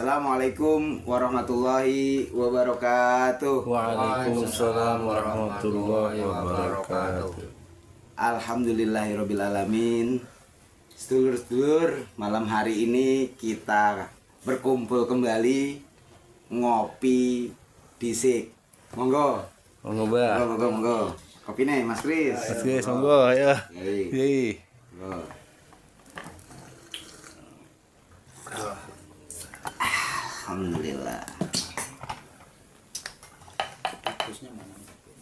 Assalamualaikum warahmatullahi wabarakatuh. Waalaikumsalam warahmatullahi wabarakatuh. Alhamdulillahirabbil alamin. Sedulur-sedulur, malam hari ini kita berkumpul kembali ngopi disik. Monggo. Monggo, Mbak. Monggo. Kopi nih, Mas Kris. Mas Kris, monggo ya. Yeay. Alhamdulillah.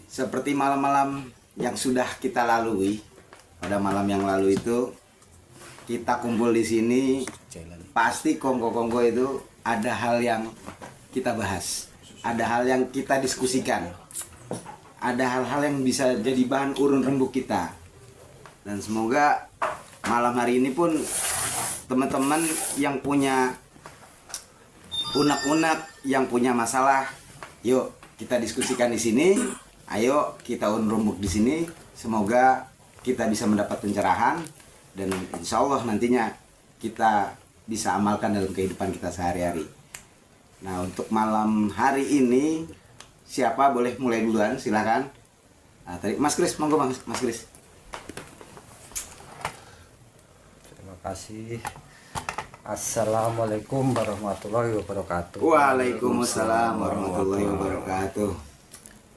Seperti malam-malam yang sudah kita lalui, pada malam yang lalu itu kita kumpul di sini, pasti kongko-kongko itu ada hal yang kita bahas, ada hal yang kita diskusikan, ada hal-hal yang bisa jadi bahan urun rembuk kita. Dan semoga malam hari ini pun teman-teman yang punya unek-unek, yang punya masalah, yuk kita diskusikan di sini. Ayo kita urun rembuk di sini. Semoga kita bisa mendapat pencerahan dan insya Allah nantinya kita bisa amalkan dalam kehidupan kita sehari-hari. Nah, untuk malam hari ini siapa boleh mulai duluan? Silakan. Nah, tadi Mas Kris, monggo Mas Kris. Terima kasih. Assalamualaikum warahmatullahi wabarakatuh. Waalaikumsalam warahmatullahi wabarakatuh.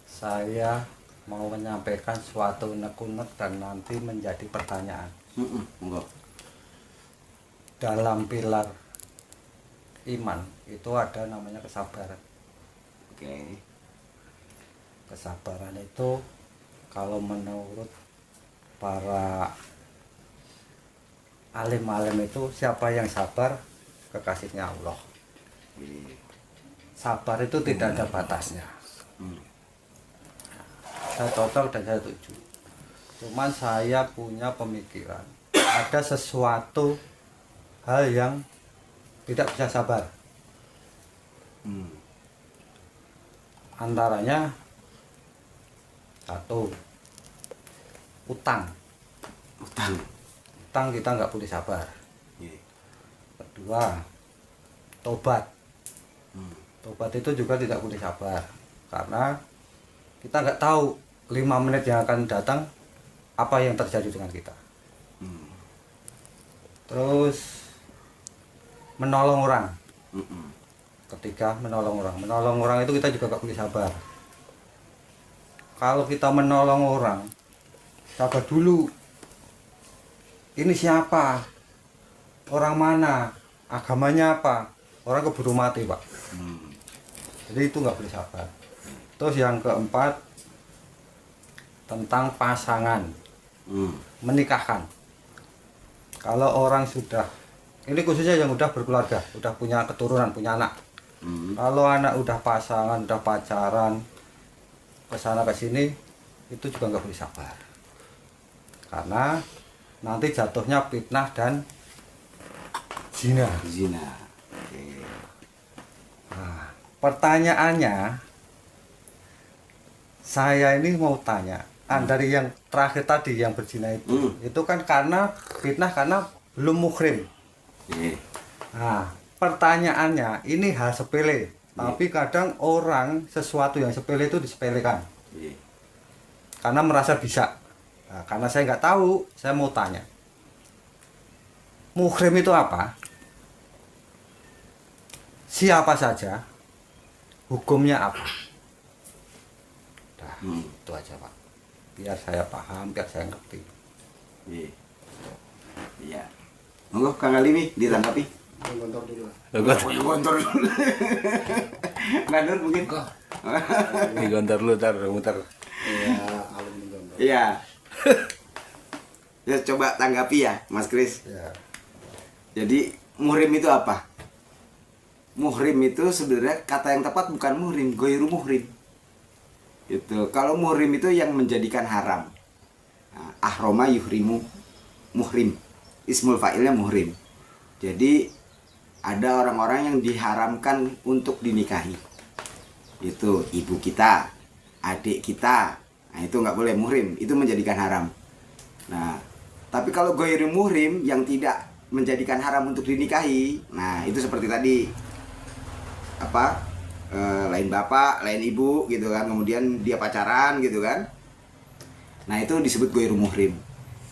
Saya mau menyampaikan suatu unek-unek dan nanti menjadi pertanyaan. Monggo. Dalam pilar iman itu ada namanya kesabaran. Oke. Kesabaran itu kalau menurut para alim-alim itu, siapa yang sabar kekasihnya Allah. Sabar itu tidak ada batasnya. Saya total dan saya setuju. Cuman saya punya pemikiran, ada sesuatu hal yang tidak bisa sabar. Antaranya satu, utang kita nggak boleh sabar. Kedua, tobat itu juga tidak boleh sabar, karena kita nggak tahu 5 menit yang akan datang apa yang terjadi dengan kita. Terus menolong orang. Ketiga, menolong orang itu kita juga nggak boleh sabar. Kalau kita menolong orang, sabar dulu. Ini siapa? Orang mana? Agamanya apa? Orang keburu mati, Pak. Jadi itu nggak boleh sabar. Terus yang keempat, tentang pasangan, menikahkan. Kalau orang sudah, ini khususnya yang udah berkeluarga, udah punya keturunan, punya anak. Kalau anak udah pasangan, udah pacaran, kesana kesini, itu juga nggak boleh sabar. Karena nanti jatuhnya fitnah dan zina. Oke. Nah, pertanyaannya, saya ini mau tanya, dari yang terakhir tadi yang berzina itu kan karena fitnah, karena belum muhrim. Nah, pertanyaannya, ini hal sepele, tapi kadang orang sesuatu yang sepele itu disepelekan, karena merasa bisa. Nah, karena saya nggak tahu, saya mau tanya, muhrim itu apa? Siapa saja? Hukumnya apa? Nah, itu aja, Pak. Biar saya paham, biar saya ngerti. Iya. Monggo Kang Alimi ditanggapi. Gontor dulu. Gontor dulu. Ngadur mungkin. Ini gontor lu, muter. Iya, alim gontor. Iya. Ya, coba tanggapi ya, Mas Kris. Ya. Jadi muhrim itu apa? Muhrim itu sebenarnya kata yang tepat bukan muhrim, ghairu muhrim. Itu kalau muhrim itu yang menjadikan haram. Nah, ahroma yuhrimu muhrim. Ismul fa'ilnya muhrim. Jadi ada orang-orang yang diharamkan untuk dinikahi. Itu ibu kita, adik kita. Nah, itu nggak boleh muhrim, itu menjadikan haram. Nah, tapi kalau ghairu muhrim yang tidak menjadikan haram untuk dinikahi, nah itu seperti tadi apa lain bapak, lain ibu gitu kan, kemudian dia pacaran gitu kan. Nah itu disebut ghairu muhrim.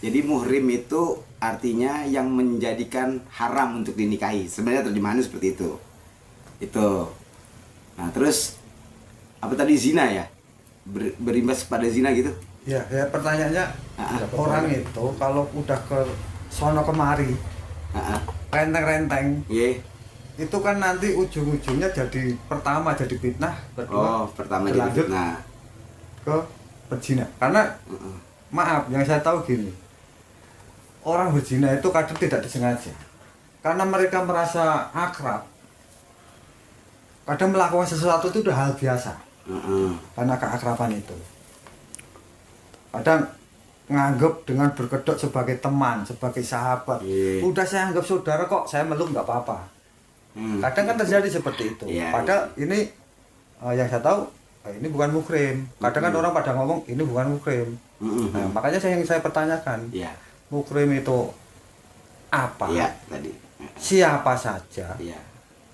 Jadi muhrim itu artinya yang menjadikan haram untuk dinikahi. Sebenarnya terjemahannya seperti itu. Itu. Nah terus apa tadi, zina ya? Berimbas pada zina gitu? Ya, pertanyaannya orang itu kalau udah ke sono kemari, renteng-renteng, Iya. itu kan nanti ujung-ujungnya jadi pertama jadi fitnah, kedua Pertama jadi berlanjut fitnah. ke berzina. Karena maaf, yang saya tahu gini, orang berzina itu kadang tidak disengaja, karena mereka merasa akrab, kadang melakukan sesuatu itu udah hal biasa, karena keakraban itu. Kadang nganggep dengan berkedok sebagai teman, sebagai sahabat. Udah saya anggap saudara kok, saya meluk nggak apa-apa. Kadang kan terjadi seperti itu. Padahal ini yang saya tahu ini bukan muhrim. Kadang kan orang pada ngomong ini bukan muhrim. Nah, makanya yang saya pertanyakan, muhrim itu apa? Tadi. Siapa saja?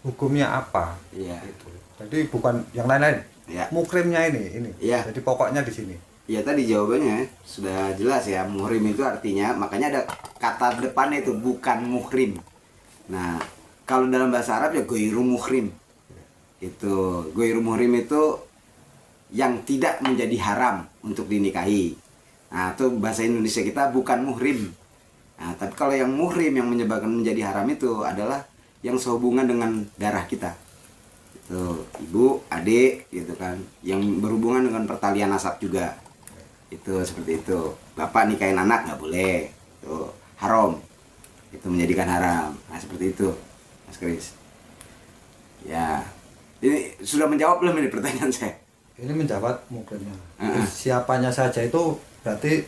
Hukumnya apa? Itu. Jadi bukan yang lain-lain. Muhrimnya ini. Jadi pokoknya di sini. Ya tadi jawabannya sudah jelas ya. Muhrim itu artinya, makanya ada kata depannya itu bukan muhrim. Nah, kalau dalam bahasa Arab ya ghairu muhrim. Itu ghairu muhrim itu yang tidak menjadi haram untuk dinikahi. Nah, itu bahasa Indonesia kita bukan muhrim. Nah, tapi kalau yang muhrim yang menyebabkan menjadi haram itu adalah yang sehubungan dengan darah kita. Itu ibu, adik gitu kan, yang berhubungan dengan pertalian nasab juga. Itu seperti itu. Bapak nikahin anak nggak boleh, itu haram, itu menjadikan haram. Nah seperti itu Mas Kris. Ya ini sudah menjawab belum ini pertanyaan saya? Ini menjawab muhrimnya. Siapanya saja itu berarti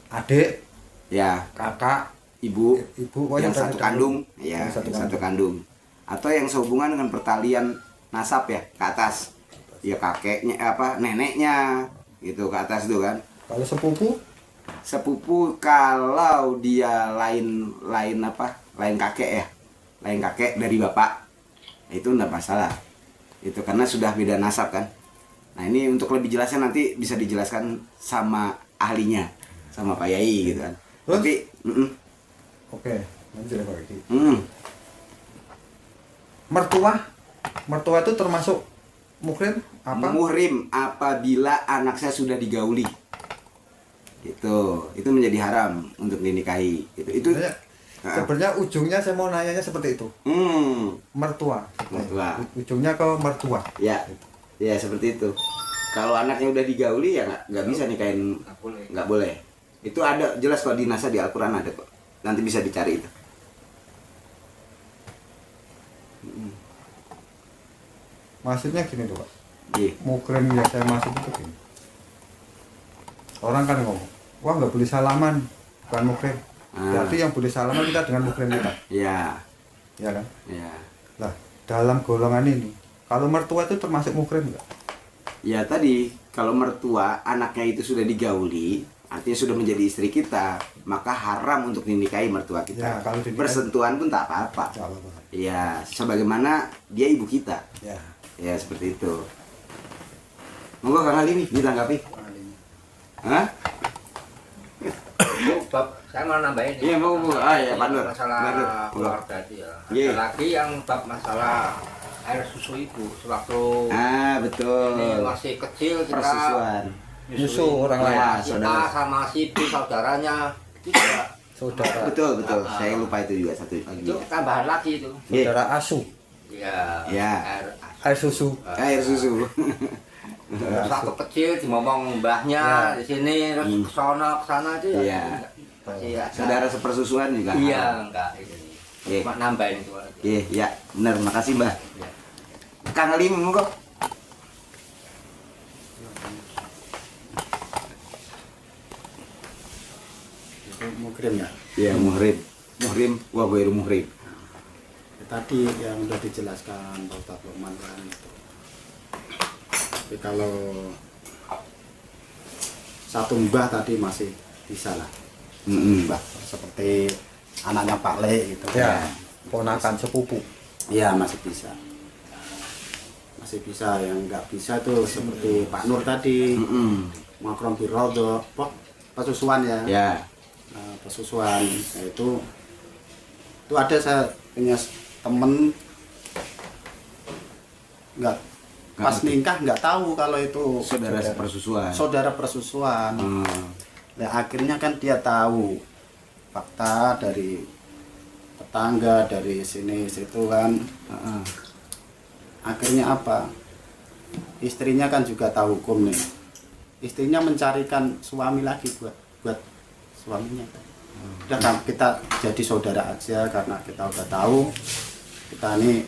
adik, kakak, ibu yang satu satu kandung, yang satu kandung, atau yang sehubungan dengan pertalian nasab ya, ke atas ya, kakeknya neneknya gitu, ke atas itu kan. Kalau sepupu kalau dia lain kakek ya, lain kakek dari bapak, itu enggak masalah itu, karena sudah beda nasab kan. Nah ini untuk lebih jelasnya nanti bisa dijelaskan sama ahlinya, sama Pak Yai gitu kan. Tapi oke, lanjut ya Pak Yai. Mertua itu termasuk muhrim apa? Muhrim apabila anak saya sudah digauli. Itu menjadi haram untuk dinikahi. Itu sebenarnya ujungnya saya mau nanyanya seperti itu. Mertua. Ujungnya ke mertua. Ya seperti itu. Kalau anaknya udah digauli ya nggak bisa nikahin, nggak boleh. Itu ada jelas kok di nasa, di Al-Quran ada kok. Nanti bisa dicari itu. Maksudnya gini tuh Pak. Muhrim yang saya maksud itu gini. Orang kan ngomong, wah nggak boleh salaman, bukan muhrim. Berarti yang boleh salaman kita dengan muhrim kita. Iya kan? Iya. Lah dalam golongan ini, kalau mertua itu termasuk muhrim nggak? Ya tadi, kalau mertua anaknya itu sudah digauli, artinya sudah menjadi istri kita, maka haram untuk dinikahi mertua kita. Ya, kalau bersentuhan pun tak apa-apa. Ya, sebagaimana dia ibu kita. Ya seperti itu. Monggo Kang Ali nih ditanggapi. Hah? Bab saya mau nambahin. Iya, mau ya Pandur. Masalah keluarga itu ya. Lagi yang bab masalah air susu ibu sewaktu betul. Ini masih kecil kita persusuan. Nyusu orang lain. Kita sama si ibu saudaranya tidak. Saudara. Betul. Saya lupa itu juga satu lagi. Itu tambahan lagi itu. Saudara asuh. Ya. Air susu. Waktu kecil dimomong mbahnya di sini terus kesana itu ya. Saudara sepersusuan juga. Iya, enggak itu. Cuma nambahin itu aja. Ya, benar. Makasih, Mbah. Kang Ali monggo. Muhrim ya. Iya, muhrim. Wa ghairu muhrim. Tadi yang udah dijelaskan Pak Ustadz Lukman kan itu. Tapi kalau satu mbah tadi masih bisa lah. Mbah seperti anaknya Pak Le gitu. Ya, ponakan sepupu. Iya masih bisa. masih bisa. Yang nggak bisa tuh seperti Pak Nur tadi, makrom birodo, pesusuan ya. Ya. Nah, pesusuan, nah, itu ada, saya punya temen nggak pas nikah nggak tahu kalau itu Saudara persusuan. saudara persusuan. Nah, akhirnya kan dia tahu fakta dari tetangga, dari sini situ kan. Akhirnya apa? Istrinya kan juga tahu hukum nih. Istrinya mencarikan suami lagi buat suaminya. Udah kan kita jadi saudara aja karena kita udah tahu kita ini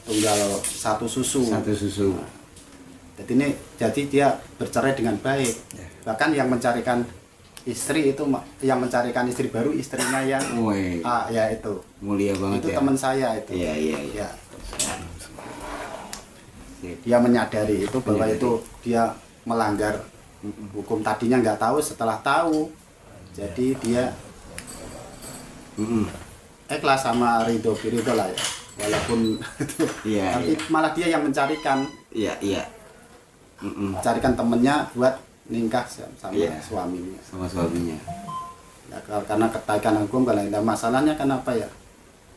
tunggal satu susu. Nah, jadi dia bercerai dengan baik. Bahkan yang mencarikan istri itu, yang mencarikan istri baru istrinya yang ya itu Mulia banget itu ya. teman saya itu. Iya. Dia menyadari itu bahwa itu dia melanggar hukum, tadinya nggak tahu, setelah tahu jadi dia ikhlas sama ridho lah ya, walaupun tapi malah dia yang mencarikan carikan temennya buat nikah sama suaminya ya, karena ketaikan hukum. Kalau ada masalahnya kan apa ya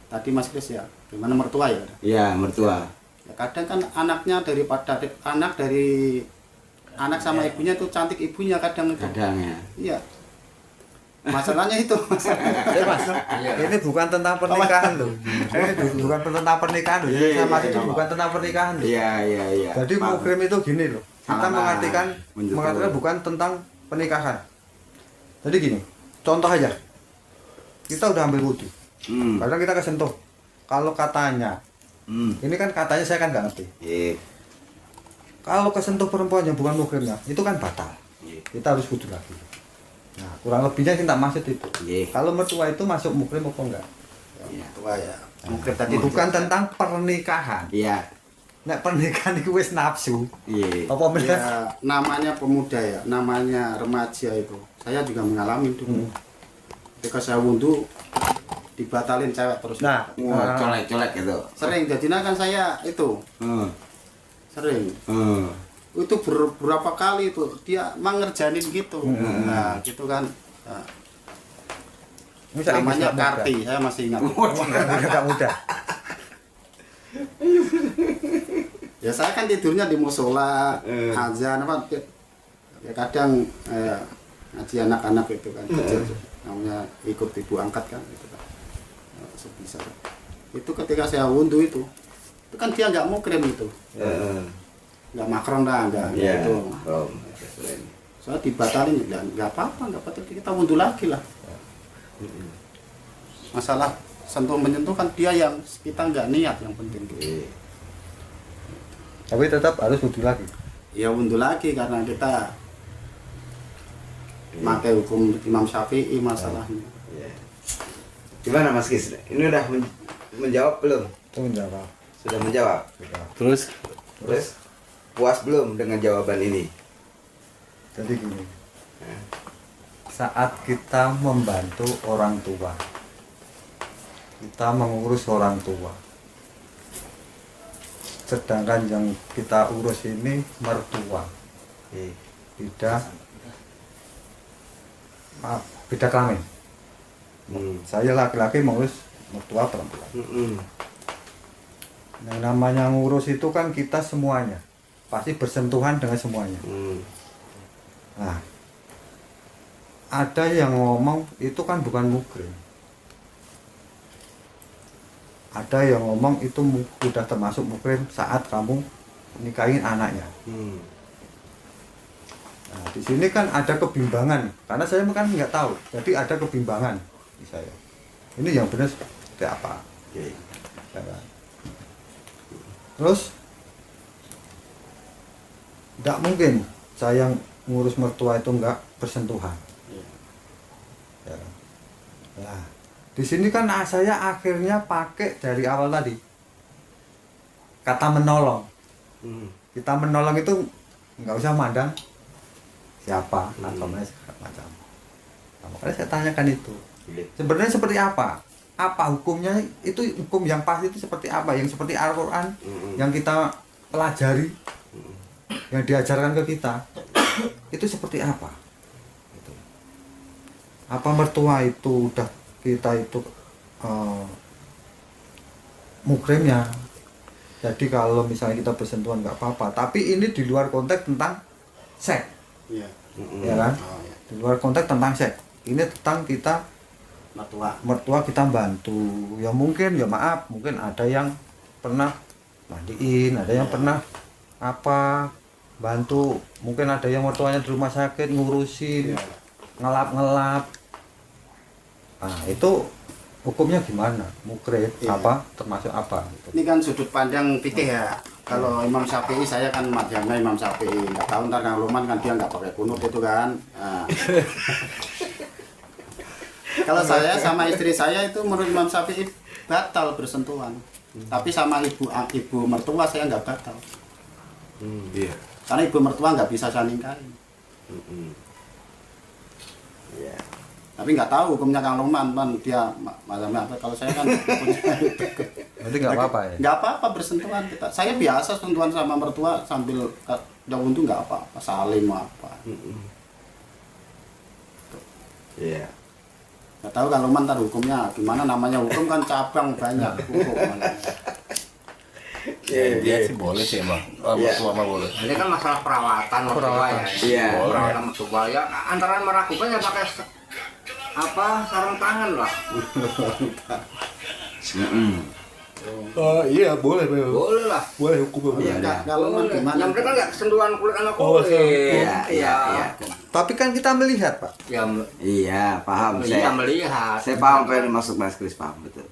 tadi Mas Kris ya, gimana mertua ya? Iya, mertua. Ya, kadang kan anaknya anak sama ibunya tuh cantik ibunya kadang itu. Kadang ya. Iya. Masalahnya itu. Ini bukan tentang pernikahan loh. Ini bukan tentang pernikahan loh. Sama itu bukan tentang pernikahan loh. Iya. Jadi muhrim itu gini loh. Kita mengartikan bukan tentang pernikahan. Jadi gini, contoh aja. Kita udah ambil wudhu. Kadang kita kesentuh. Kalau katanya, ini kan katanya saya kan nggak ngerti. Kalau kesentuh perempuan yang bukan muhrimnya, itu kan batal. Kita harus wudhu lagi. Nah, kurang lebihnya kita maksud itu. Kalau mertua itu masuk muhrim apa enggak? Mertua ya. Muhrim tadi bukan tentang pernikahan. Iya. Nek pernikahan itu wis nafsu. Apa bener? Ya, namanya pemuda ya, namanya remaja itu. Saya juga mengalami dulu. Ketika saya wudhu dibatalin cewek terus. Nah, colek-colek gitu. Sering, jadinya kan saya itu. Sering. Itu beberapa kali itu dia mengerjain gitu. Nah, gitu kan. Nah, namanya Karti, saya masih ingat. Enggak mudah. Ya saya kan tidurnya di musola, azan apa ya kadang ngaji anak-anak itu kan kecil, namanya ikut ibu angkat kan gitu kan. Sebisa. Itu ketika saya wudhu itu kan dia nggak mau krem itu. Nggak makron dah, nggak itu. Saya dibatalin, nggak apa-apa, kita wudhu lagi lah. Masalah sentuh menyentuh kan dia yang kita nggak niat, yang penting gitu. Tapi tetap harus wudhu lagi. Ya wudhu lagi karena kita pakai hukum Imam Syafi'i masalahnya. Gimana Mas Kis? Ini udah menjawab belum? Itu menjawab. Sudah menjawab. Terus Puas belum dengan jawaban ini? jadi gini. Saat kita membantu orang tua, kita mengurus orang tua, sedangkan yang kita urus ini mertua, beda kelamin. Saya laki-laki mengurus mertua perempuan. Yang namanya ngurus itu kan kita semuanya pasti bersentuhan dengan semuanya. Nah, ada yang ngomong itu kan bukan muhrim. Ada yang ngomong itu sudah termasuk muhrim saat kamu nikahin anaknya. Nah, di sini kan ada kebimbangan karena saya kan nggak tahu, jadi ada kebimbangan di saya. Ini yang benar seperti apa? Ya kan? Terus tidak mungkin saya ngurus mertua itu nggak bersentuhan. Ya. Nah, di sini kan saya akhirnya pakai dari awal tadi kata menolong. Kita menolong itu nggak usah mandang siapa atau macam. Nah, makanya saya tanyakan itu. Sebenarnya seperti apa? Apa hukumnya? Itu hukum yang pasti itu seperti apa? Yang seperti Al-Quran yang kita pelajari, yang diajarkan ke kita itu seperti apa? Gitu. Apa mertua itu udah kita itu muhrimnya? Jadi kalau misalnya kita bersentuhan nggak apa-apa, tapi ini di luar konteks tentang seks, Iya. ya kan? Oh, iya. Di luar konteks tentang seks. Ini tentang kita mertua kita bantu. Ya mungkin ya maaf, mungkin ada yang pernah mandiin, ada yang pernah apa bantu, mungkin ada yang mertuanya di rumah sakit ngurusin, Iya. ngelap-ngelap. Nah, itu hukumnya gimana? Mukrim Iya. apa termasuk apa gitu. Ini kan sudut pandang fikih ya. Kalau Imam Syafi'i, saya kan madhabnya Imam Syafi'i. Nggak tahu ntar Kang Luman kan dia nggak pakai kunut itu kan. Nah. Kalau saya sama istri saya itu menurut Imam Syafi'i batal bersentuhan. Tapi sama ibu mertua saya nggak batal. Iya. Karena ibu mertua nggak bisa saya ningkarin. Iya. Tapi nggak tahu hukumnya Kang Luman, kan dia madhabnya apa. Kalau saya kan hukumnya Berarti nggak apa-apa ya? nggak apa-apa bersentuhan kita. Saya biasa sentuhan sama mertua sambil jauh itu nggak apa-apa, salim apa. Iya. Nggak tahu kalau mantar hukumnya gimana, namanya hukum kan cabang banyak hukum. Iya, Dia sih boleh sih emang. Oh, mertua mah boleh. Ini kan masalah perawatan mertua ya. Iya. Perawatan mertua ya antara meragukan ya pakai sarung tangan lah. Oh iya boleh Boleh lah. boleh hukum Iya, iya. Kalau man Boleh. gimana? Yang penting kan nggak sentuhan kulit sama Oh, kulit. Iya, iya, iya. Tapi kan kita melihat, Pak. Ya, Iya, paham iya saya. melihat. Saya paham apa yang dimaksud Mas Kris, paham betul.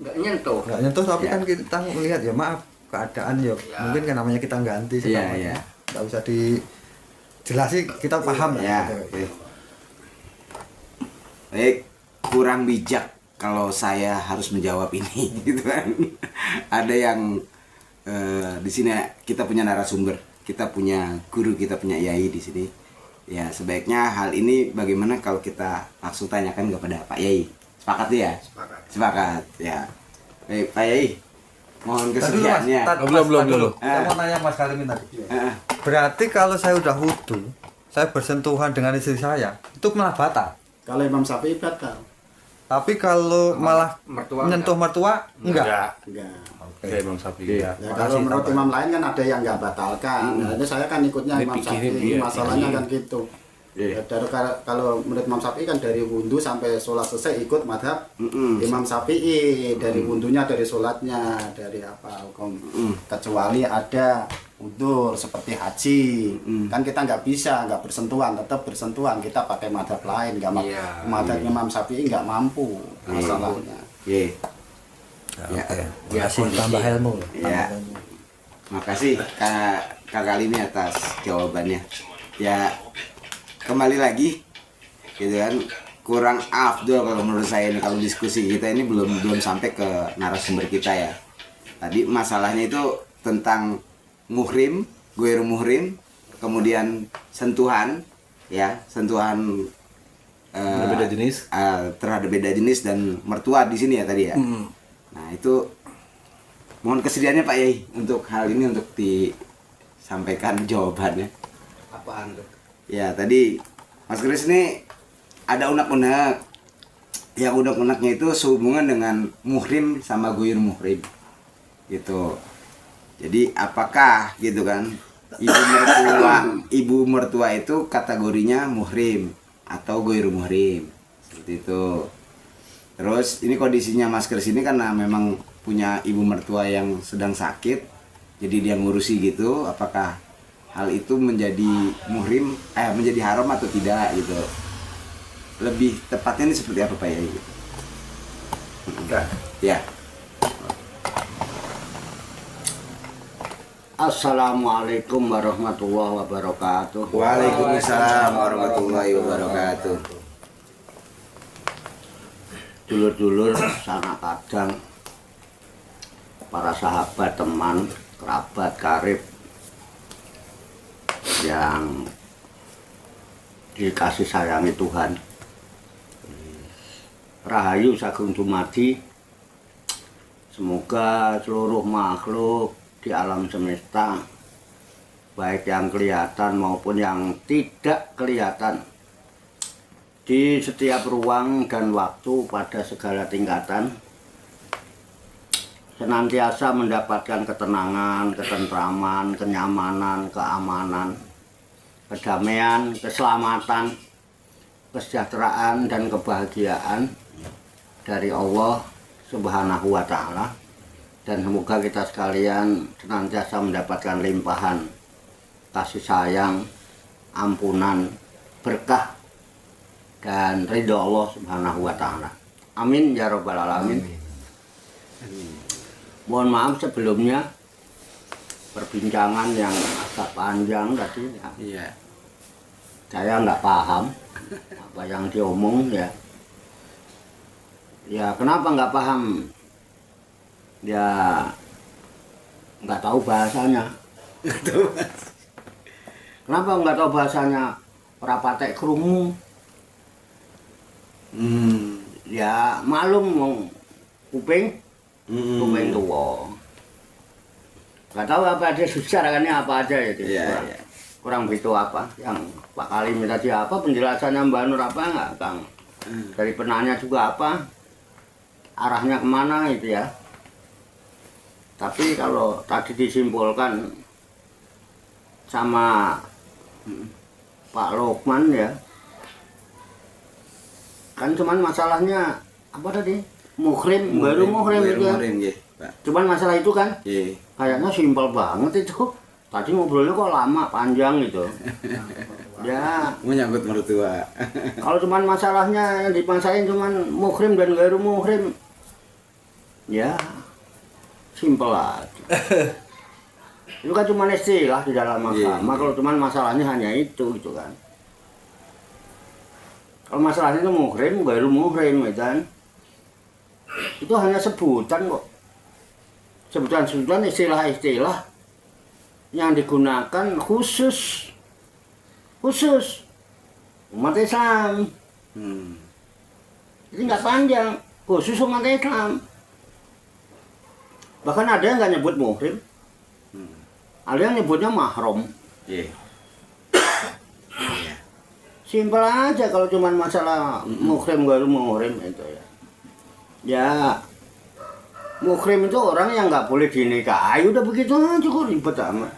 Nggak nyentuh. Nggak nyentuh, tapi Iya. kan kita melihat ya maaf keadaan ya. Ya. Mungkin kan namanya kita ganti Iya, segala macam. iya. Nggak usah dijelasin, kita paham Ya, lah. Gitu. oke. Baik, kurang bijak kalau saya harus menjawab ini, gitu kan. Ada yang di sini kita punya narasumber, kita punya guru, kita punya yai di sini. Ya, sebaiknya hal ini bagaimana kalau kita langsung tanyakan kepada Pak Yai. Sepakat ya? Sepakat. Sepakat, ya. Baik, Pak Yai, mohon Tadi dulu, Mas. kesediaannya. Belum, Tadi dulu. belum. Saya mau nanya Mas Kalimin tadi. Eh, Berarti kalau saya udah wudu, saya bersentuhan dengan istri saya, itu malah batal. Kalau Imam Syafi'i batal. Tapi kalau malah mertua menyentuh mertua, enggak. Enggak. Oke. Kayak Imam Syafi'i. Iya. Ya, Makasih, kalau menurut tambah. imam lain kan ada yang nggak batalkan. Nah, ini saya kan ikutnya Ini Imam pikirin, Syafi'i. iya, Masalahnya pikirin. kan gitu. Iya. Ya, kalau menurut Imam Syafi'i kan dari wudhu sampai sholat selesai ikut madhab Imam Syafi'i. Dari wudhunya, dari sholatnya, dari apa hukum. Kecuali ada udur seperti haji. Kan kita nggak bisa, nggak bersentuhan, tetap bersentuhan. Kita pakai madhab lain. Nggak Iya. madhab Imam Syafi'i nggak mampu masalahnya. Iya. Ya. Ya, tambah ilmu. Ya. Makasih Kak Kalimi atas jawabannya. Ya, kembali lagi gitu kan, kurang afdol kalau menurut saya ini, kalau diskusi kita ini belum sampai ke narasumber kita ya. Tadi masalahnya itu tentang muhrim, ghairu muhrim, kemudian sentuhan ya, sentuhan Berbeda jenis. terhadap beda jenis dan mertua di sini ya tadi ya. Nah, itu mohon kesediaannya Pak Yai untuk hal ini, untuk disampaikan jawabannya. Apaan tuh? Ya, tadi Mas Kris ini ada unek-unek. Yang unek-uneknya itu sehubungan dengan muhrim sama ghairu muhrim. Gitu. Jadi apakah gitu kan, ibu mertua itu kategorinya muhrim atau ghairu muhrim? Seperti itu. Terus ini kondisinya Mas Kris ini karena memang punya ibu mertua yang sedang sakit, jadi dia ngurusi gitu. Apakah hal itu menjadi muhrim, menjadi haram atau tidak gitu? Lebih tepatnya ini seperti apa Pak Yai? Gitu. Ya. Assalamualaikum warahmatullahi wabarakatuh. Waalaikumsalam warahmatullahi wabarakatuh. Dulur-dulur sana kadang, para sahabat, teman, kerabat, karib yang dikasih sayangi Tuhan. Rahayu sagung dumadi. Semoga seluruh makhluk di alam semesta, baik yang kelihatan maupun yang tidak kelihatan, di setiap ruang dan waktu pada segala tingkatan, senantiasa mendapatkan ketenangan, ketentraman, kenyamanan, keamanan, kedamaian, keselamatan, kesejahteraan, dan kebahagiaan dari Allah Subhanahu wa Ta'ala. Dan semoga kita sekalian senantiasa mendapatkan limpahan kasih sayang, ampunan, berkah, dan ridho Allah Subhanahu wa Ta'ala. Amin ya Rabbal Alamin. Mohon maaf sebelumnya perbincangan yang agak panjang tadi ya. Iya. Saya nggak paham apa yang diomong ya. Ya kenapa nggak paham? Ya nggak tahu bahasanya. Kenapa nggak tahu bahasanya? Rapatek krungu. Ya malum wong kuping tua. Nggak tahu apa ada susarakannya apa aja ya. Iya, iya. Kurang begitu apa yang Pak Kalim tadi apa penjelasannya Mbak Nur apa nggak Kang? Dari penanya juga apa? Arahnya kemana itu ya? Tapi kalau tadi disimpulkan sama Pak Lokman ya, kan cuman masalahnya apa tadi? Muhrim, baru muhrim itu ya. Muhrim, nggih, Pak. Cuman masalah itu kan Nggih. kayaknya simpel banget itu. Tadi ngobrolnya kok lama, panjang gitu. Ya, Menyangkut mertua. kalau cuman masalahnya yang dipasain cuman muhrim dan baru muhrim, ya simpel aja. Itu kan cuma istilah di dalam agama. Kalau cuma masalahnya hanya itu gitu kan. Kalau masalahnya itu muhrim, baru muhrim gitu kan. Itu hanya sebutan kok. Sebutan-sebutan istilah-istilah yang digunakan khusus umat Islam. Jadi nggak panjang, khusus umat Islam. Bahkan ada yang nggak nyebut muhrim, ada yang nyebutnya mahram. Iya. Simpel aja kalau cuma masalah muhrim baru muhrim itu ya. Ya, muhrim itu orang yang nggak boleh dinikahi, udah begitu aja kok ribet amat.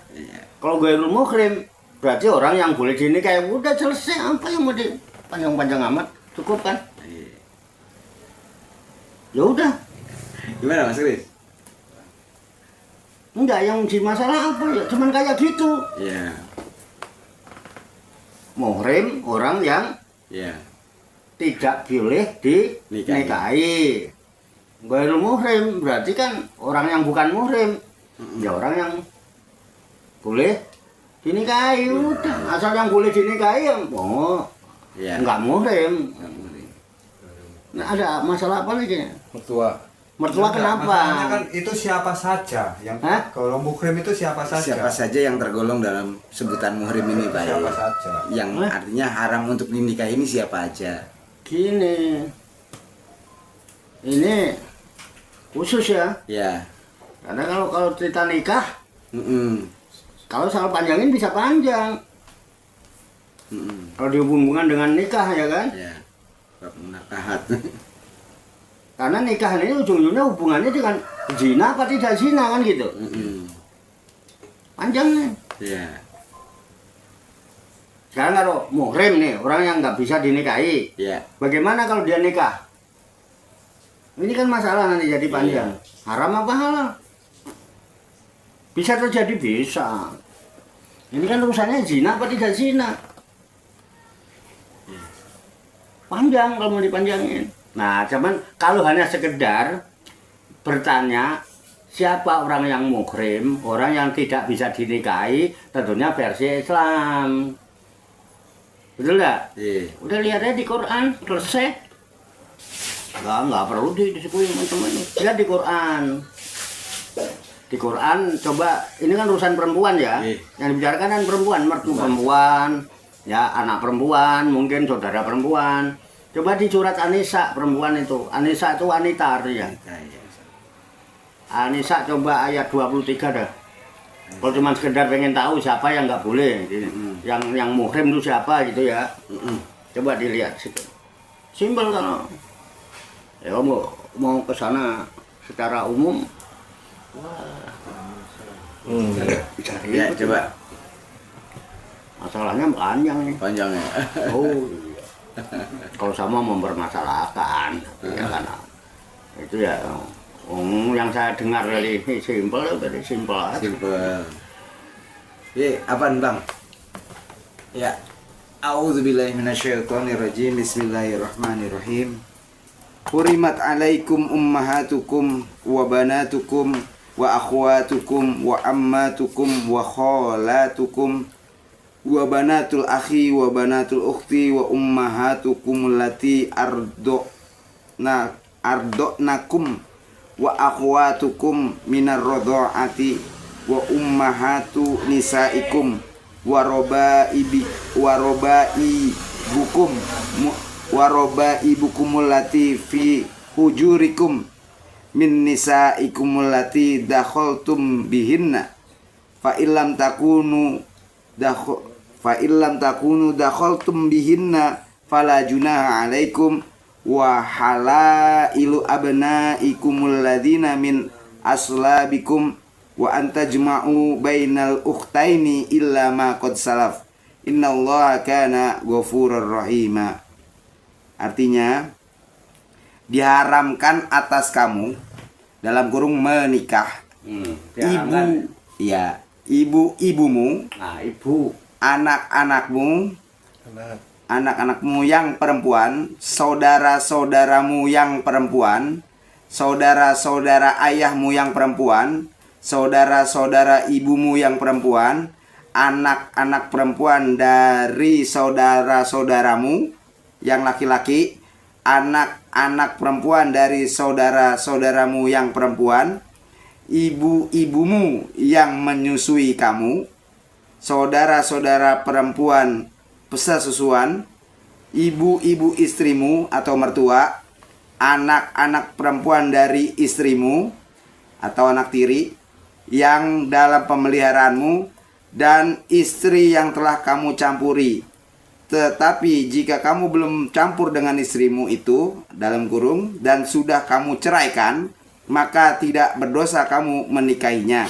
Kalau gairul muhrim berarti orang yang boleh dinikahi, udah selesai. Apa yang mau panjang-panjang amat, cukup kan? Ya udah. Gimana Mas Kris? Enggak, yang di masalah apa ya, cuman kayak gitu. Iya. Muhrim orang yang Iya. tidak boleh dinikahi. Baru muhrim berarti kan orang yang bukan muhrim, ya orang yang boleh dinikahi. Udah, asal yang boleh dinikahi ya Iya. enggak muhrim. Nah, ada masalah apa lagi? Mertua. Mertua Masalahnya kenapa? kan itu siapa saja yang Hah? kalau muhrim itu siapa saja? Siapa saja yang tergolong dalam sebutan muhrim ini, Pak? Siapa saja? Yang Hah? artinya haram untuk dinikahi ini siapa aja? Gini, ini khusus ya, Ya. karena kalau cerita nikah, kalau soal panjangin bisa panjang. Kalau dihubungkan dengan nikah ya kan, Ya. Bab munakahat. karena nikah ini ujung-ujungnya hubungannya dengan zina apa tidak zina kan gitu, panjangnya. Ya. Sekarang kalau muhrim nih, orang yang nggak bisa dinikahi, Ya. bagaimana kalau dia nikah? Ini kan masalah nanti jadi panjang. Haram apa halal? Bisa terjadi, bisa. Ini kan urusannya zina apa tidak zina. Panjang kalau mau dipanjangin. Nah, cuman kalau hanya sekedar bertanya siapa orang yang muhrim, orang yang tidak bisa dinikahi, tentunya versi Islam. Betul nggak? Iya. Udah lihat aja di Quran, selesai. Nggak perlu disebut teman-teman. Lihat di Quran. Di Quran, coba, ini kan urusan perempuan ya. Iya. Yang dibicarakan kan perempuan, mertu perempuan, ya anak perempuan, mungkin saudara perempuan. Coba di surat An-Nisa perempuan itu. An-Nisa itu wanita artinya. An-Nisa coba ayat 23 dah. Kalau cuma sekedar pengen tahu siapa yang nggak boleh, yang muhrim itu siapa gitu ya. Coba dilihat situ. Simpel kalau ya mau ke sana secara umum, cari Ya, itu. coba. Masalahnya panjang nih. Panjangnya. Oh iya. Kalau sama mempermasalahkan, ya kan. Itu ya. Yang saya dengar dari simpel aja. Simpel. Apaan Bang? Ya. A'udzubillahi minasyaitonirrajim. Bismillahirrahmanirrahim. Hurimat alaikum ummahatukum wa banatukum wa akhwatukum wa ammatukum wa khalatukum wa banatul akhi wa banatul ukhti wa ummahatukum allati ardoknakum wa akhwatukum minar radha'ati wa ummahatu nisaikum wa robaibukum allati fi hujurikum min nisaikum allati dakhaltum bihinna fa illam takunu dakhaltum bihinna fala junaha alaikum wa halailu abnaikumul ladzina min aslabikum wa antajma'u bainal ukhtaini illa ma qad salaf innallaha kana ghafurur rahima. Artinya diharamkan atas kamu dalam kurung menikah ibumu, Nah, ibu, anak-anakmu, anak-anakmu yang perempuan, saudara-saudaramu yang perempuan, saudara-saudara ayahmu yang perempuan, saudara-saudara ibumu yang perempuan, anak-anak perempuan dari saudara-saudaramu yang laki-laki, anak-anak perempuan dari saudara-saudaramu yang perempuan, ibu-ibumu yang menyusui kamu, saudara-saudara perempuan pesesusuan, ibu-ibu istrimu atau mertua, anak-anak perempuan dari istrimu atau anak tiri yang dalam pemeliharaanmu, dan istri yang telah kamu campuri. Tetapi jika kamu belum campur dengan istrimu itu dalam kurung dan sudah kamu ceraikan, maka tidak berdosa kamu menikahinya.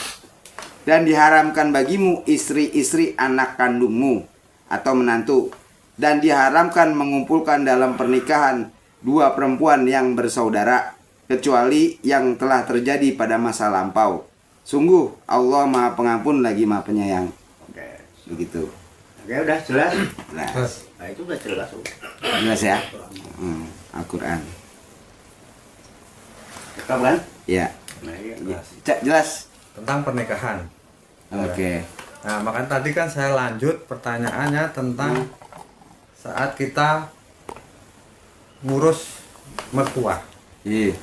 Dan diharamkan bagimu istri-istri anak kandungmu atau menantu, dan diharamkan mengumpulkan dalam pernikahan dua perempuan yang bersaudara, kecuali yang telah terjadi pada masa lampau. Sungguh Allah Maha Pengampun lagi Maha Penyayang. oke, Begitu. oke udah jelas. Nah, Itu udah jelas. jelas ya. Al-Quran. Cakep kan? Ya. Nah, iya. Jelas. Tentang pernikahan. Oke. Nah, makanya tadi kan saya lanjut pertanyaannya tentang saat kita ngurus mertua. Iya.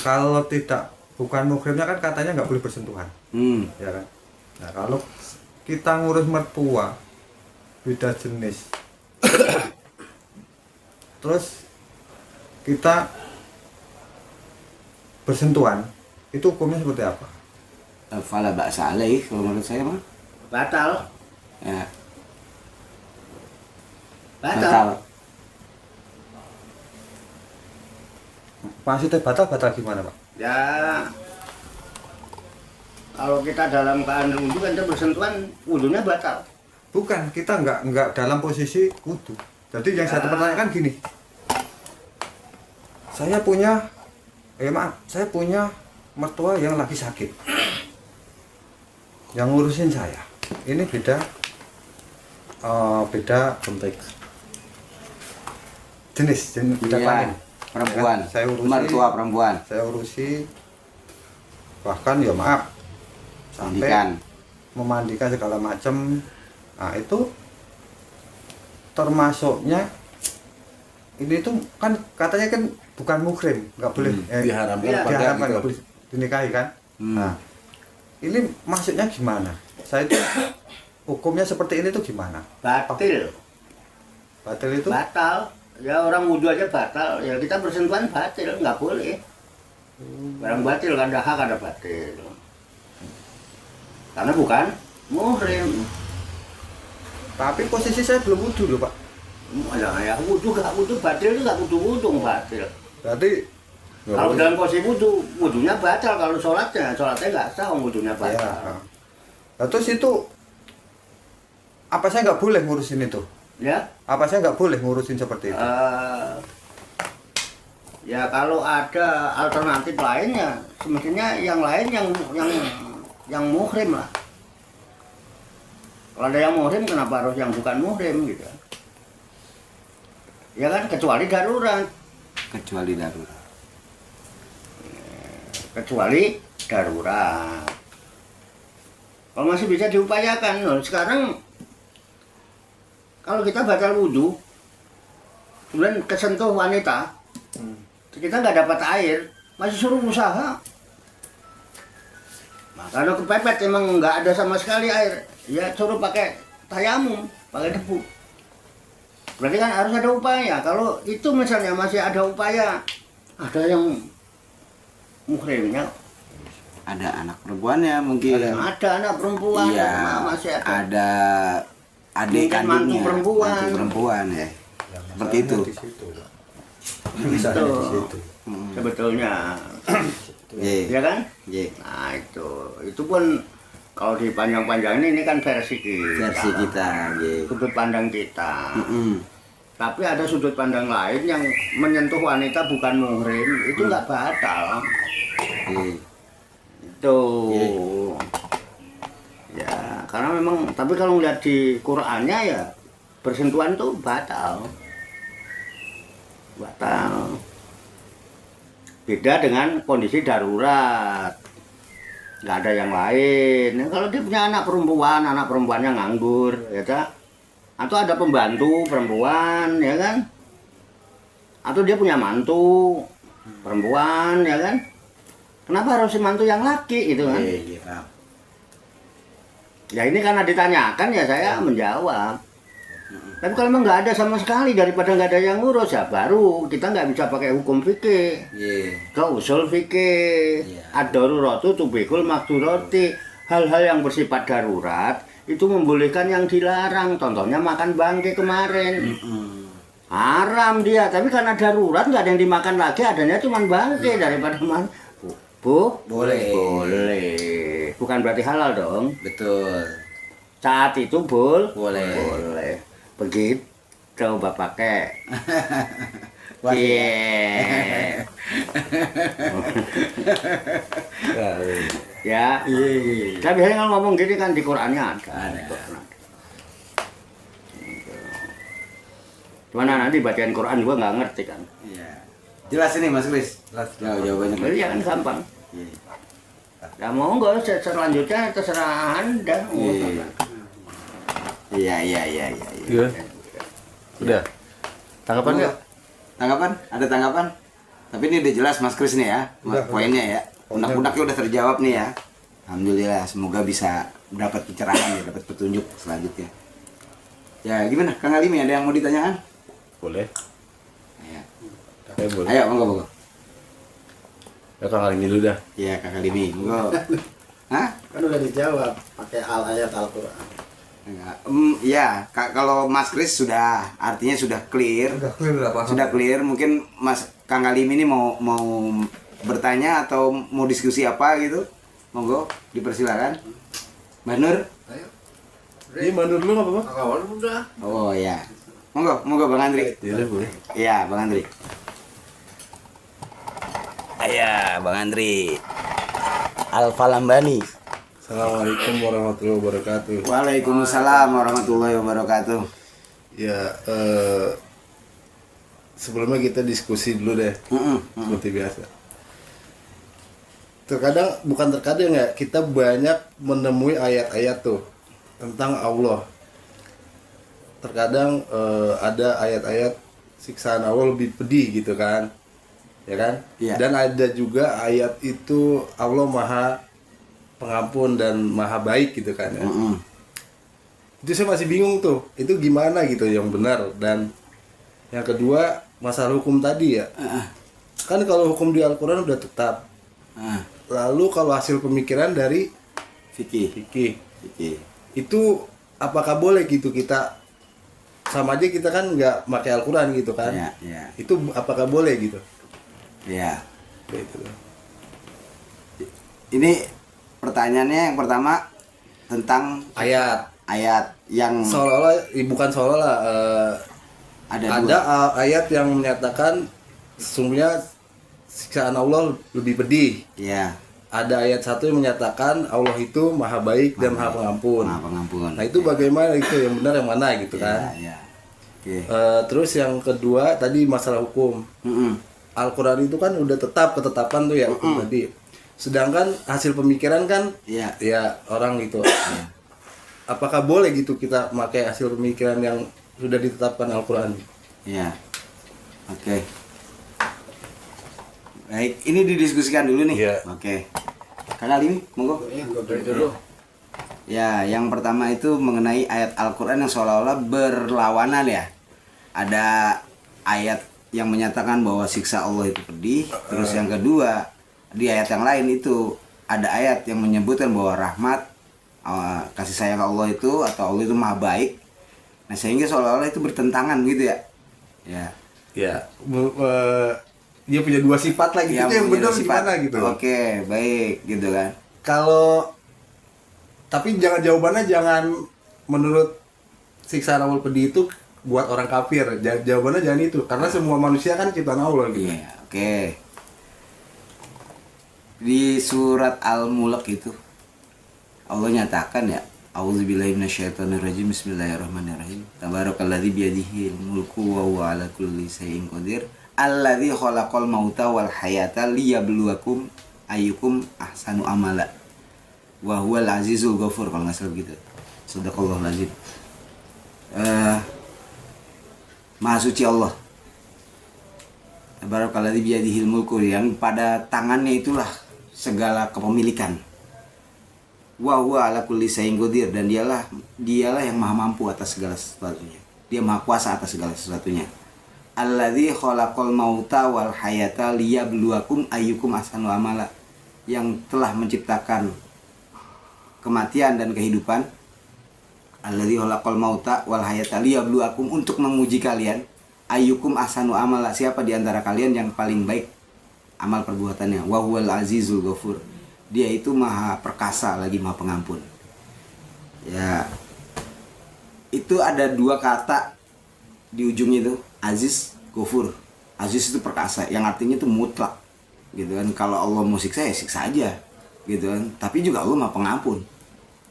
Kalau tidak bukan muhrimnya kan katanya nggak boleh bersentuhan, ya kan? Nah, kalau kita ngurus mertua beda jenis, terus kita bersentuhan, itu hukumnya seperti apa? Fala ba'sa alaih kalau menurut saya mah. Batal. Ya. Batal. Maksudnya batal gimana, Pak? Ya, kalau kita dalam keadaan wudhu kan kita bersentuhan, wudhunya batal. Bukan, kita nggak dalam posisi wudu. Jadi yang saya pertanyakan gini, saya punya mertua yang lagi sakit, yang ngurusin saya. Ini beda konteks jenis beda Iya, kelamin. perempuan. Saya urusi, mertua perempuan. saya urusi, bahkan ya maaf sampai Mandikan. memandikan segala macam. Nah, itu termasuknya ini tuh kan katanya kan bukan muhrim, nggak boleh Diharamkan Iya, pada diharamkan, gitu. nggak boleh dinikahi kan. Nah, ini maksudnya gimana? Saya itu hukumnya seperti ini tuh gimana? Batil. Batal itu Batal. Ya orang wudhu aja batal. Ya kita bersentuhan batil, nggak boleh. Barang batil kan ada hak ada batil. karena bukan muhrim. Tapi posisi saya belum wudu loh Pak. Ya wudu gak wudu batil itu gak wudu batil. Berarti Kalau dalam posisi wudu, wudunya batal. Kalau sholatnya nggak sah, wudunya batal. ya. Nah, terus itu apa saya nggak boleh ngurusin itu? Ya, Apa saya nggak boleh ngurusin seperti itu? ya kalau ada alternatif lainnya, semestinya yang lain yang muhrim lah. Kalau ada yang muhrim, kenapa harus yang bukan muhrim gitu? Ya kan, kecuali darurat. Kecuali darurat. Kalau masih bisa diupayakan. Loh, sekarang kalau kita batal wudhu, kemudian kesentuh wanita, kita nggak dapat air, masih suruh usaha. Nah, kalau kepepet emang nggak ada sama sekali air, ya suruh pakai tayamum, pakai debu. Berarti kan harus ada upaya. Kalau itu misalnya masih ada upaya, ada yang muhrimnya, Ada anak perempuannya mungkin. ada anak perempuan, Iya. masih ada. Ada adik Mungkin kandungnya. mantu perempuan. Mantu perempuan ya. Seperti itu. Di situ, Pak. Itu Misalnya di situ. sebetulnya, Iya. ya kan? Iya. Nah itu pun kalau dipanjang-panjangin ini kan versi kita. Versi kita, iya. Sudut pandang kita. Mm-mm. Tapi ada sudut pandang lain yang menyentuh wanita bukan muhrim, itu nggak batal. Iya. Itu. Iya. Ya, karena memang, tapi kalau melihat di Qur'annya ya bersentuhan tuh batal. Batal. Beda dengan kondisi darurat. Nggak ada yang lain. Kalau dia punya anak perempuannya nganggur, ya tak? Atau ada pembantu perempuan, ya kan? Atau dia punya mantu perempuan, ya kan? Kenapa harus si mantu yang laki itu kan? Iya, iya, paham. Ya ini karena ditanyakan ya saya menjawab. Tapi kalau memang nggak ada sama sekali, daripada nggak ada yang ngurus ya baru kita nggak bisa pakai hukum fikih. Iya. Ke usul fikih. Iya. Ad-daruratu tubihul makdurati. Hal-hal yang bersifat darurat itu membolehkan yang dilarang. Contohnya makan bangke kemarin. Haram dia, tapi karena darurat nggak ada yang dimakan lagi, adanya cuma bangke daripada Bu? Boleh. Boleh. Bukan berarti halal dong. Betul. Saat itu Boleh. Boleh. Begitu coba pakai. Wah, Iya. Ya. Iya. Saya biasanya kalau ngomong gini kan di Qur'annya ada. Ada. Di Qur'an ada. Cuman nanti bacain Quran juga nggak ngerti kan. Iya. Jelas ini Mas Kris. Jelas. Jawabannya. Jadi ya kan gampang. Iya. Ya mau nggak selanjutnya terserah Anda. Iya, iya, iya, iya. Iya. Udah. Tanggapan nggak? Tanggapan? Ada tanggapan? Tapi ini udah jelas Mas Kris nih ya, Udah, poinnya ya. Unek-uneknya udah terjawab nih ya. Alhamdulillah, semoga bisa dapat pencerahan ya, dapat petunjuk selanjutnya. Ya gimana, Kang Alimi ada yang mau ditanyakan? Boleh. Ya. Boleh. Ayo, monggo. Ya Kang Alimi dulu dah. Iya, Kang Alimi, monggo. Hah? Kan udah dijawab pakai ayat Al-Qur'an. Enggak. Ya, kalau Mas Kris sudah artinya sudah clear. Udah clear lah Pak. Sudah clear, mungkin Mas Kang Alimi ini mau bertanya atau mau diskusi apa gitu. Monggo, dipersilakan. Mbak Nur? Ini mandur dulu nggak apa-apa? Kawan udah. Oh ya. Monggo Bang Andri. Iya boleh. Iya, Bang Andri. Iya, Bang Andri. Alfalambani. Assalamualaikum warahmatullahi wabarakatuh. Waalaikumsalam warahmatullahi wabarakatuh. Ya, sebelumnya kita diskusi dulu deh, seperti biasa. Terkadang ya, kita banyak menemui ayat-ayat tuh tentang Allah. Terkadang ada ayat-ayat siksaan Allah lebih pedih gitu kan, ya kan? Iya. Dan ada juga ayat itu Allah Maha Pengampun dan Maha Baik gitu kan ya. Itu saya masih bingung tuh, itu gimana gitu yang benar. Dan yang kedua masalah hukum tadi ya, kan kalau hukum di Al-Quran udah tetap. Lalu kalau hasil pemikiran dari Fikih. fikih. Fikih. Itu apakah boleh gitu kita sama aja kita kan nggak pakai Al-Quran gitu kan? Ya, ya. Itu apakah boleh gitu? Ya. Gitu. Ini pertanyaannya yang pertama tentang Ayat ayat yang seolah-olah bukan seolah-olah ada ada dua. ayat yang menyatakan sesungguhnya siksaan Allah lebih pedih. Ya, Ada ayat satu yang menyatakan Allah itu maha baik dan maha pengampun. maaf pengampun. Nah itu bagaimana itu yang benar yang mana gitu Ya, kan? ya. Oke. Terus yang kedua tadi masalah hukum. Mm-mm. Al-Quran itu kan udah ketetapan tuh ya hukum tadi. Sedangkan hasil pemikiran kan Iya. ya orang gitu. Apakah boleh gitu kita pakai hasil pemikiran yang sudah ditetapkan Al-Quran? Ya. Oke. Baik, ini didiskusikan dulu nih. Iya. Oke. Kang Alim, monggo. Dari dulu. Ya, yang pertama itu mengenai ayat Al-Quran yang seolah-olah berlawanan ya. Ada ayat yang menyatakan bahwa siksa Allah itu pedih. Terus yang kedua, di ayat yang lain itu ada ayat yang menyebutkan bahwa rahmat, kasih sayang Allah itu atau Allah itu maha baik. Nah, sehingga seolah-olah itu bertentangan gitu ya. Ya. Ya, dia punya dua sifat lagi. Itu yang punya benar sifat. gimana gitu? Oke, baik gitu kan. Kalau tapi jangan jawabannya jangan menurut siksaan Allah pedih itu buat orang kafir. Jawabannya jangan itu karena semua manusia kan ciptaan Allah gitu. Iya, oke. Di surat Al-Mulk itu Allah nyatakan ya, A'udzubillahi minasyaitonirrajim. Bismillahirrahmanirrahim. Tabarakalladzi biyadihil mulku wa huwa ala kulli syai'in qadir. Alladzi khalaqal mauta wal hayata liyabluwakum ayyukum ahsanu amala. Wa huwal azizul ghafur, kalau nggak salah begitu. Shadaqallahul azim. Maha suci Allah. Tabarakalladzi biyadihil mulku, yang pada tangannya itulah segala kepemilikan. Wa huwa ala kulli syai'in qadir, dan dialah yang maha mampu atas segala sesuatunya. Dia maha kuasa atas segala sesuatunya. Alladzi khalaqal mauta wal hayata liyabluwakum ayyukum ahsanu amala, yang telah menciptakan kematian dan kehidupan. Alladzi khalaqal mauta wal hayata liyabluwakum, untuk menguji kalian. Ayyukum ahsanu amala, siapa di antara kalian yang paling baik amal perbuatannya. Wa huwal azizul ghafur, dia itu maha perkasa lagi maha pengampun. Ya, itu ada dua kata di ujungnya itu, aziz, ghafur. Aziz itu perkasa, yang artinya itu mutlak gitu kan. Kalau Allah mau siksa ya siksa aja gitu kan, tapi juga Allah maha pengampun.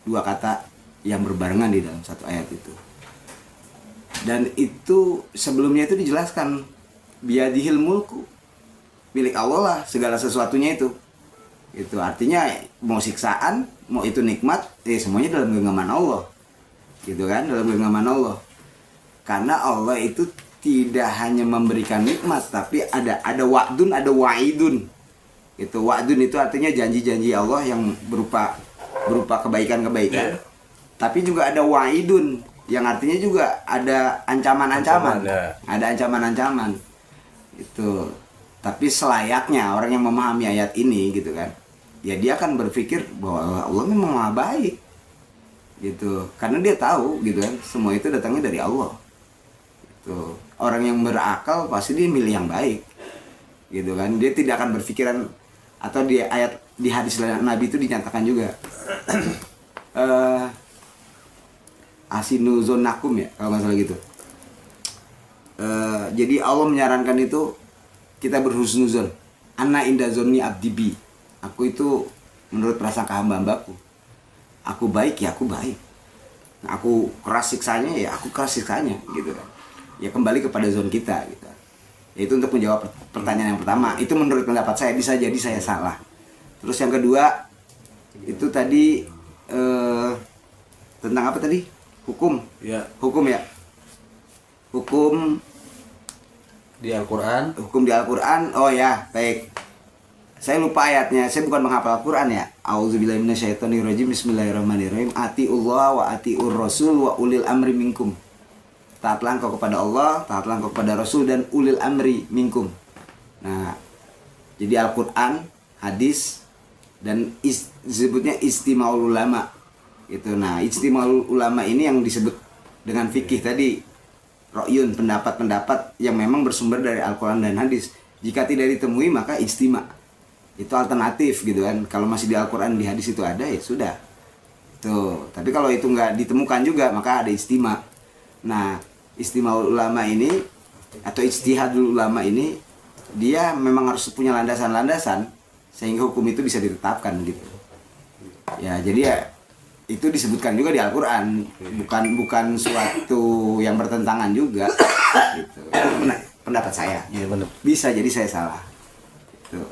Dua kata yang berbarengan di dalam satu ayat itu. Dan itu sebelumnya itu dijelaskan biyadihil mulku, milik Allah lah segala sesuatunya itu. Itu artinya mau siksaan, mau itu nikmat, semuanya dalam genggaman Allah. Gitu kan, dalam genggaman Allah. Karena Allah itu tidak hanya memberikan nikmat, tapi ada wa'dun, ada wa'idun. Itu wa'dun itu artinya janji-janji Allah yang berupa kebaikan-kebaikan. Tapi juga ada wa'idun, yang artinya juga ada ancaman-ancaman. Ada ancaman-ancaman. Itu. Tapi selayaknya orang yang memahami ayat ini gitu kan, ya dia akan berpikir bahwa Allah memang maha baik gitu, karena dia tahu gitu kan, semua itu datangnya dari Allah gitu. Orang yang berakal pasti dia milih yang baik gitu kan, dia tidak akan berpikiran. Atau di ayat di hadis Nabi itu dinyatakan juga asinuzonakum ya kalau nggak salah gitu. Jadi Allah menyarankan itu kita berhusnuzon. Ana inda zonni abdibi. Aku itu menurut prasangka hamba-hambaku. Aku baik ya aku baik. Nah, aku keras siksanya ya aku keras siksanya gitu kan. Ya kembali kepada zon kita gitu. Itu untuk menjawab pertanyaan yang pertama. Itu menurut pendapat saya, bisa jadi saya salah. Terus yang kedua itu tadi tentang apa tadi? Hukum. Ya, Hukum ya. Hukum di Al-Quran. hukum di Al-Quran. Oh ya, baik. Saya lupa ayatnya. Saya bukan menghafal Al-Quran ya. A'udzubillahi minasyaitonirrajim. Bismillahirrahmanirrahim. Atiullah wa atiur rasul wa ulil amri minkum. Taatlah engkau kepada Allah, taatlah engkau kepada Rasul dan ulil amri minkum. Nah, jadi Al-Quran, hadis, dan disebutnya istimaul ulama itu. Nah, istimaul ulama ini yang disebut dengan fikih tadi, ro'yun, pendapat-pendapat yang memang bersumber dari Al-Quran dan hadis. Jika tidak ditemui maka ijtima, itu alternatif gitu kan. Kalau masih di Al-Quran, di hadis itu ada, ya sudah tuh. Tapi kalau itu nggak ditemukan juga maka ada ijtima. Nah, istimaul ulama ini atau ijtihadul ulama ini dia memang harus punya landasan-landasan sehingga hukum itu bisa ditetapkan gitu. Ya, jadi ya itu disebutkan juga di Al-Quran, bukan suatu yang bertentangan juga gitu. Itu pendapat saya. Iya benar. Bisa jadi saya salah. Tuh.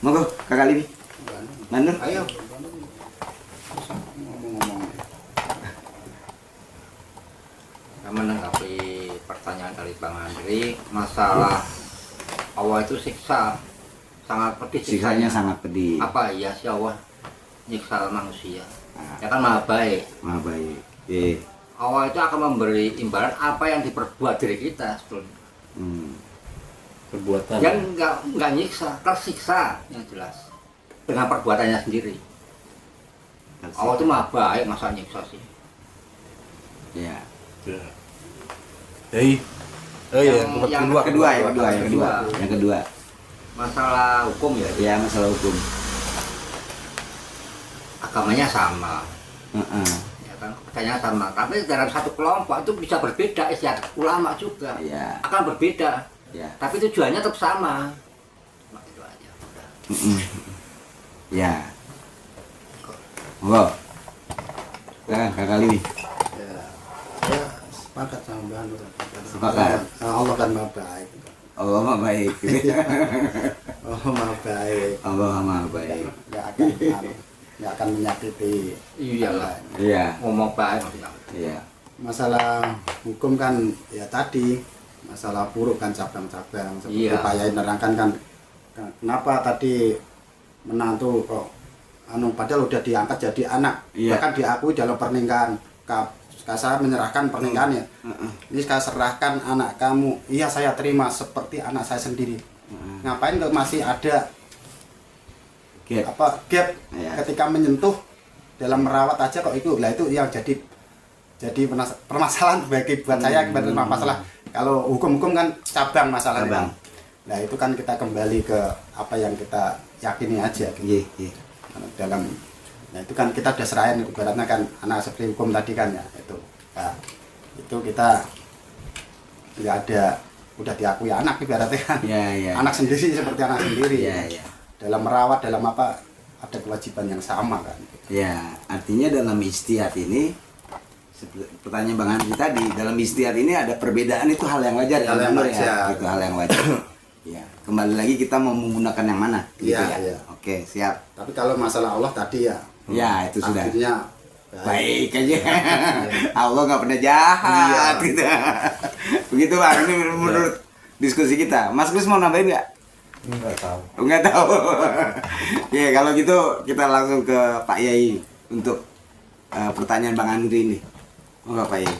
Monggo Kakak Libi. Mandur. Ayo. Menanggapi pertanyaan dari Bang Andri, masalah Allah itu siksa sangat pedih. Siksanya sangat pedih. Apa iya si Allah nyiksa manusia? Ya kan maha baik. Maha baik. Allah itu akan memberi imbalan apa yang diperbuat diri kita sebelumnya. Perbuatan. Yang enggak nyiksa, tersiksa yang jelas dengan perbuatannya sendiri. Allah itu maha baik, masa nyiksa sih? Ya. Ya. Yang kedua. Masalah hukum ya. Ya, masalah hukum. Agamanya sama. Ya kan, kepercayaannya sama. Tapi dalam satu kelompok itu bisa berbeda, istiadat ulama juga. Ya. Akan berbeda. Ya. Tapi tujuannya tetap sama. Cuma itu aja. Udah. Ya. Monggo. Kakak Libi. Ya sepakat sama Mbak Nur. Sepakat. Allah kan maha baik. Allah maha baik. Allah maha baik. Allah maha baik. Nggak akan menyakiti. Iyalah. Iya. Ngomong baik maksudnya. Iya. Masalah hukum kan ya tadi masalah buruk kan cabang-cabang seperti Iya. Pak Yai nerangkan kan kenapa tadi menantu kok padahal udah diangkat jadi anak, Iya. bahkan diakui dalam pernikahan. Saya menyerahkan pernikahannya. Ini saya serahkan anak kamu. Iya, saya terima seperti anak saya sendiri. Ngapain kok masih ada gap Iya. ketika menyentuh dalam merawat aja kok itu. Lah itu yang jadi permasalahan bagi buat saya masalah. Kalau hukum-hukum kan cabang masalahnya. Cabang. Nah, itu kan kita kembali ke apa yang kita yakini aja gitu. Iya. Dalam nah itu kan kita udah serahin ibaratnya kan anak seperti hukum tadi kan ya itu. Nah, itu kita nggak ada udah diakui anak ibaratnya kan. Iya. Anak sendiri seperti anak sendiri. Iya. Dalam merawat dalam apa ada kewajiban yang sama kan. Ya, artinya dalam ijtihad ini pertanyaan Bang Andri tadi, dalam ijtihad ini ada perbedaan, itu hal yang wajar. Hal yang Bang Nur, wajar. ya. Itu hal yang wajar. Ya, kembali lagi kita mau menggunakan yang mana? Gitu Iya, ya. iya. Oke, siap. Tapi kalau masalah Allah tadi ya. Ya, itu sudah. Akhirnya Baik aja. Allah nggak pernah jahat gitu. Begitu Bang, ini menurut diskusi kita. Mas Gus mau nambahin nggak? Enggak tahu. Nggak tahu. Ya, kalau gitu kita langsung ke Pak Yai untuk pertanyaan Bang Andri ini. Enggak Pak Yai.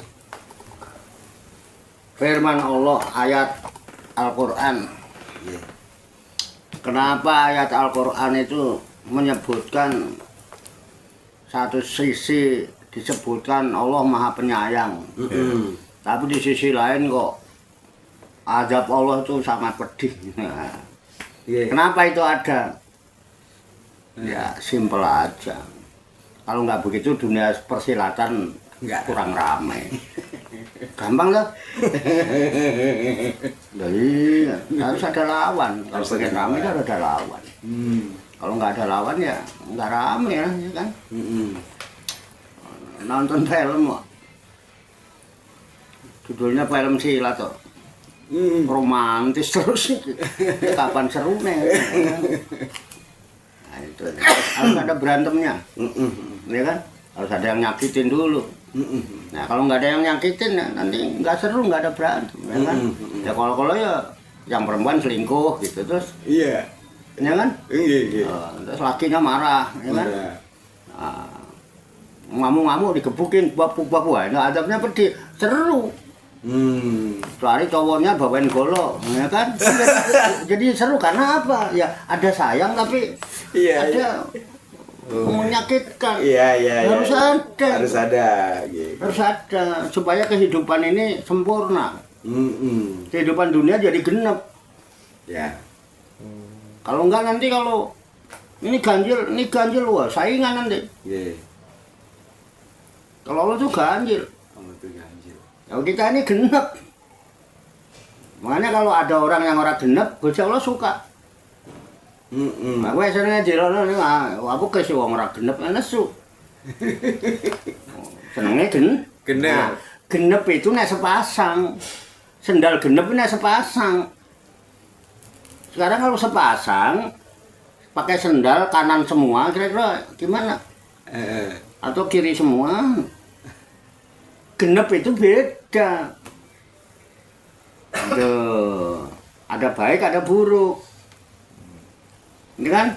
Firman Allah ayat Al-Quran. Iya. Kenapa ayat Al-Quran itu menyebutkan satu sisi disebutkan Allah Maha Penyayang, tapi di sisi lain kok azab Allah itu sangat pedih. Kenapa itu ada? Ya simpel aja. Kalau nggak begitu dunia persilatan Nggak. kurang ramai. Gampang lah. Jadi harus ada lawan. Kalau Harus pengen ada ramai lawan. harus ada lawan. Kalau nggak ada lawan ya nggak rame ya kan. Nonton film kok. Judulnya film silat kok. Romantis terus. Kapan serunya? Nah, itu harus ada berantemnya, ya kan? Harus ada yang nyakitin dulu. Nah kalau nggak ada yang nyakitin ya, nanti nggak seru, nggak ada berantem, ya kan? Ya kalau ya yang perempuan selingkuh gitu terus, Iya. ya kan? Iya. Terus lakinya marah, ya kan? Nah, ngamuk-ngamuk digebukin, bapu-bapu, nah adabnya pedih, seru. Kecuali cowoknya bawain golok, ya kan? Jadi seru karena apa? Ya ada sayang tapi ada menyakitkan. Iya. Harus ada. Harus ada. Gitu. Harus ada supaya kehidupan ini sempurna. Kehidupan dunia jadi genep. Ya. Kalau enggak nanti kalau ini ganjil wah saingan nanti. Iya. Kalau Allah tuh ganjil. Allah tuh ganjil. Kalau kita ini genep. Makanya kalau ada orang yang orang genep, Gusti Allah suka. Aku senengnya jirono nih, aku kasih wong ora genep nesu. Senengnya Genep. Nah, genep itu nek sepasang. Sendal genep nek sepasang. Sekarang kalau sepasang pakai sendal kanan semua kira-kira gimana? Atau kiri semua? Genep itu beda. Ada baik, ada buruk. Ini kan?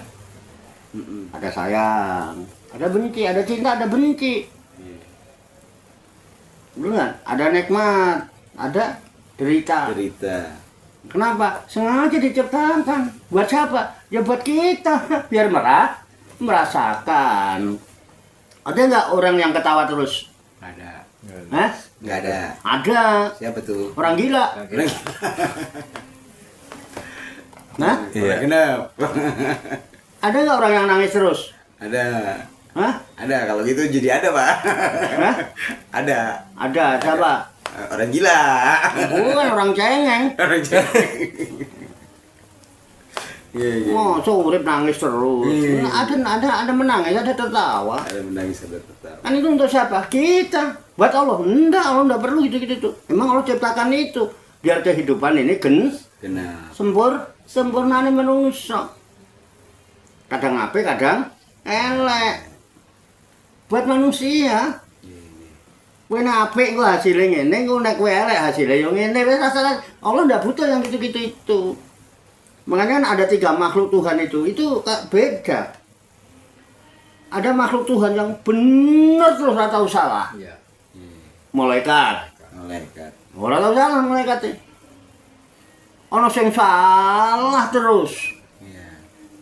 Ada sayang, ada benci, ada cinta, ada benci. Betul kan? Ada nikmat, ada derita. Kenapa? Sengaja diciptakan. Buat siapa? Ya buat kita. Biar merasakan. Ada nggak orang yang ketawa terus? Ada. Hah? Nggak ada. Ada. Siapa tuh? Orang gila. Nah? Iya. Genep. Ada nggak orang yang nangis terus? Ada. Hah? Ada. Kalau gitu jadi ada, Pak. Hah? Ada. Ada. Siapa? Orang gila. Bukan orang cengeng. Orang cengeng. Iya. Oh, urip nangis terus. Ada menangis, ada tertawa. Ada menangis, ada tertawa. Kan itu untuk siapa? Kita. Buat Allah. Enggak, Allah enggak perlu gitu-gitu tuh. Emang Allah ciptakan itu biar kehidupan ini Genap. sempurnane manusia. Kadang apik, kadang elek. Buat manusia. Kowe nek apik kok hasilnya ngene, kowe nek kowe elek hasilnya yo ngene. Wis rasa Allah ndak butuh yang gitu-gitu itu. Makanya kan ada 3 makhluk Tuhan itu beda. Ada makhluk Tuhan yang benar terus ora tahu salah. Iya. Malaikat. Ora tahu salah malaikat. Ana sing salah terus. Iya.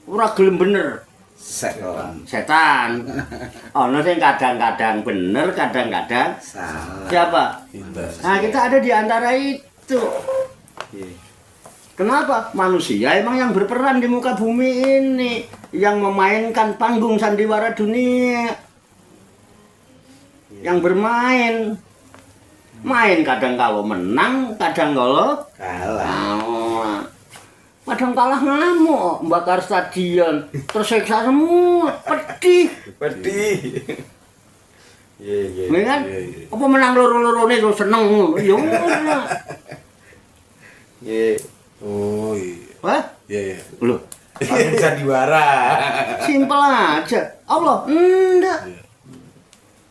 Ora gelem bener. Setan. Ana sing kadang-kadang bener, kadang-kadang Salah. siapa? Nah, kita ada di antara itu. Iya. Kenapa? Manusia emang yang berperan di muka bumi ini, yang memainkan panggung sandiwara dunia, yang bermain, kadang kalau menang, kadang kalau Kalah. kadang kalah ngamuk, bakar stadion, tersiksa semua, pedih, Iya. ya kan? Apa menang loro-lorone terus seneng, ya ora. Iya. Oh iya. Wah, Iya. loh. Panggung sandiwara. Simpel aja. Allah enggak.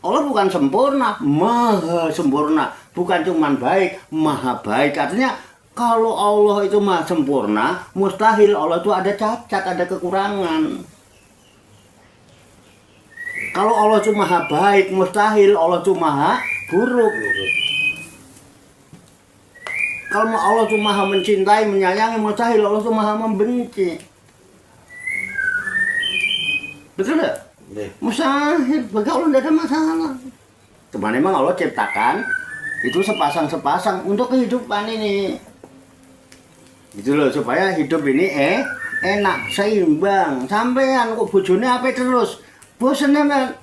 Allah bukan sempurna, maha sempurna. Bukan cuman baik, maha baik. Artinya kalau Allah itu maha sempurna, mustahil Allah itu ada cacat, ada kekurangan. Kalau Allah itu maha baik, mustahil Allah itu maha buruk. Kalau Allah itu maha mencintai, menyayangi, mustahil Allah itu maha membenci. Betul tidak? Mustahil, bagi Allah tidak ada masalah. Cuman memang Allah ciptakan itu sepasang-sepasang untuk kehidupan ini. Gitu loh, supaya hidup ini enak, seimbang. Sampean kok bojone apa terus? Bosen men.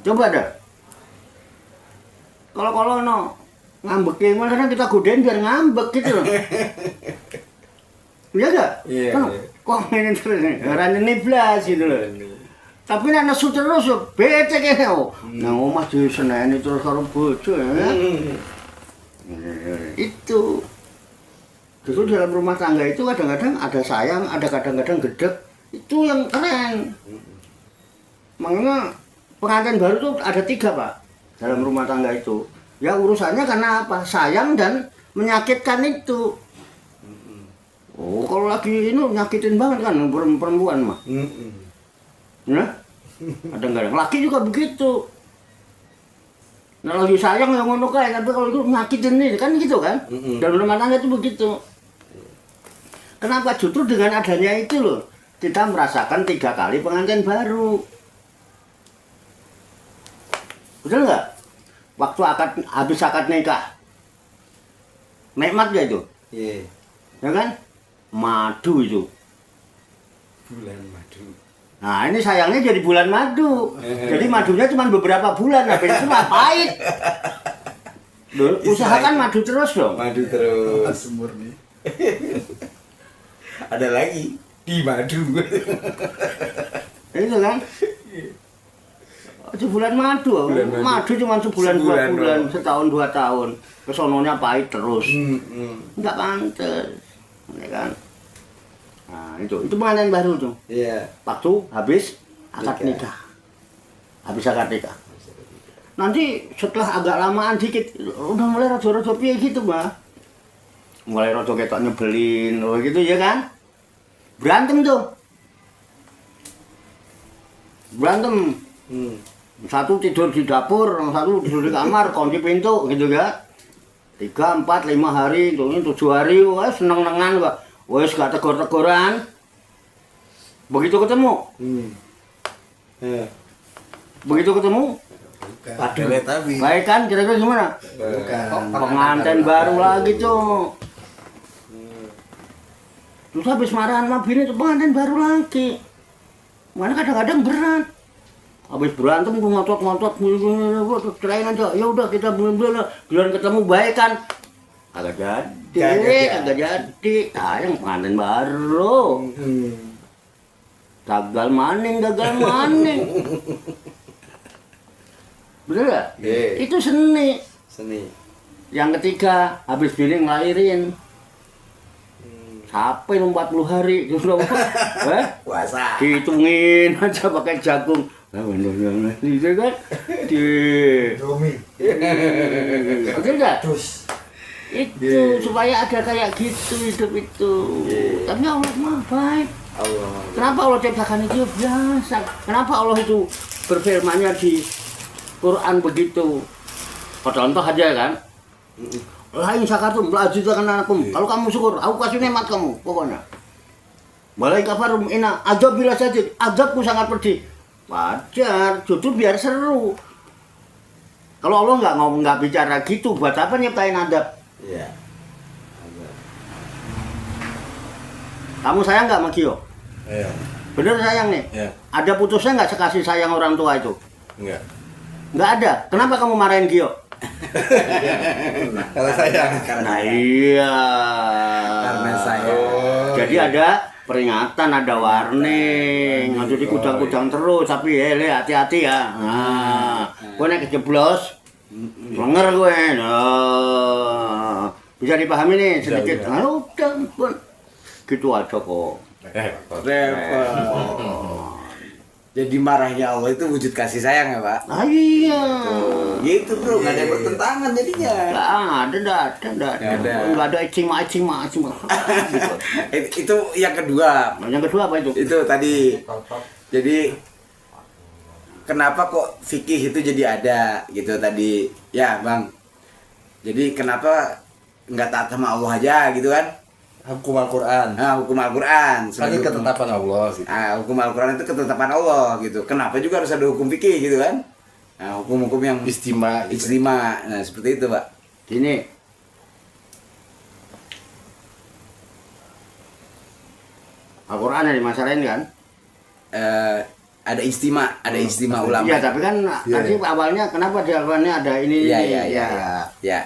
Coba dah. Kalau no ngambek kadang kita godain biar ngambek gitu loh. Iya gak? Iya. Kok ini terus nih, orang ini belas gitu loh. Tapi nek nesu terus yo bete kene oh. Nang omah diseneni terus karo bojo ya. Itu. Justru dalam rumah tangga itu kadang-kadang ada sayang, ada kadang-kadang gedek. Itu yang keren. Makanya pengantin baru tuh ada 3 Pak dalam rumah tangga itu. Ya urusannya karena apa? Sayang dan menyakitkan itu. Oh, kalau lagi ini nyakitin banget kan perempuan mah. Nah, kadang-kadang laki juga begitu. Nah, lagi sayang yang ngono kae, tapi kalau itu nyakitin nih kan gitu kan. Dan rumah tangga itu begitu. Kenapa justru dengan adanya itu loh kita merasakan 3 kali pengantin baru. Betul nggak? Waktu habis akad nikah, nikmat gak itu? Iya. Ya kan? Madu itu. Bulan madu. Nah ini sayangnya jadi bulan madu. Jadi madunya cuma beberapa bulan, habis itu mah pahit. Loh, usahakan madu terus dong. Madu terus. Murni. Ada lagi di madu. Itu kan? Sebulan madu, Bulan madu. madu cuma sebulan 2 Sebulan bulan, dong. setahun 2 tahun. Kesononya pahit terus. Hmm. Enggak pantes. Ya kan? Nah, itu pengantin baru tuh. Iya. Waktu habis akad Nikah. nikah. Habis akad nikah. Nanti setelah agak lamaan dikit udah mulai rada-rada piye gitu, Mbak. Mulai rada ketok nyebelin loh gitu ya kan? Berantem tuh. Berantem. Hmm. Satu tidur di dapur, yang satu tidur di kamar, kunci pintu gitu ya. 3, 4, 5 hari, 7 hari, wah seneng-nengan kok. Wes gak tegor-tegoran. Begitu ketemu, Iya. begitu ketemu, Aduh, tapi. baik kan kira-kira gimana? Bukan. Pengantin baru lagi tuh. Terus habis marahan sama bini tuh pengantin baru lagi. Mana kadang-kadang berat. Habis berantem gue ngotot-ngotot, cerain aja. Ya udah kita bulan ketemu baik kan. Kagak jadi. Sayang pengantin baru. Gagal maning. Bener gak? Iya. Itu seni. Seni. Yang ketiga, habis bini ngelahirin. Sampai 40 hari gitu. Puasa. Dihitungin aja pakai jagung. Nah, bener-bener itu kan. Domi. Betul gak? Terus. Itu supaya ada kayak gitu hidup itu. Tapi Allah mah baik. Allah. Kenapa Allah ciptakan itu biasa? Kenapa Allah itu berfirmannya di Quran begitu? Contoh aja kan. Lain sakatum, la'azidannakum anakkum. Kalau kamu syukur, aku kasih nikmat kamu, pokoknya. Malai kafarum ina azab bila sajid, azabku sangat pedih. Wajar, justru biar seru. Kalau Allah nggak bicara gitu, buat apa nyiptain adab? Iya. Kamu sayang nggak sama Gio? Iya. Bener sayang nih? Iya. Ada putusnya nggak sekasih sayang orang tua itu? Enggak. Nggak ada. Kenapa kamu marahin Gio? Kalau sayang. Nah iya. Karena saya. Jadi ada peringatan, ada warning. Nanti dikudang-kudang terus, tapi hati-hati ya. Nah, gue nek kejeblos, lenger gue. Nah, bisa dipahami nih sedikit. Bisa. Nah, udah, pun gitu aja kok. Repot. Jadi marahnya Allah itu wujud kasih sayang ya, Pak? Ah iya. Gitu bro, nggak ada yang bertentangan jadinya. Nggak ada ecima. Gitu. Itu yang kedua. Yang kedua apa itu? Itu tadi. Jadi kenapa kok fikih itu jadi ada gitu tadi? Ya bang. Jadi kenapa nggak taat sama Allah aja gitu kan? Hukum Al-Quran. Nah, hukum Al-Quran. Kan ini ketetapan Allah sih. Nah, hukum Al-Quran itu ketetapan Allah gitu. Kenapa juga harus ada hukum fikih gitu kan? Nah, hukum-hukum yang Istima. ijtima. Nah, seperti itu, Pak. Gini. Al-Quran ada dimasalahin kan? Ada istimewa ulama. Iya, tapi kan tadi awalnya kenapa di Al-Qurannya ada ini? Iya. Ya.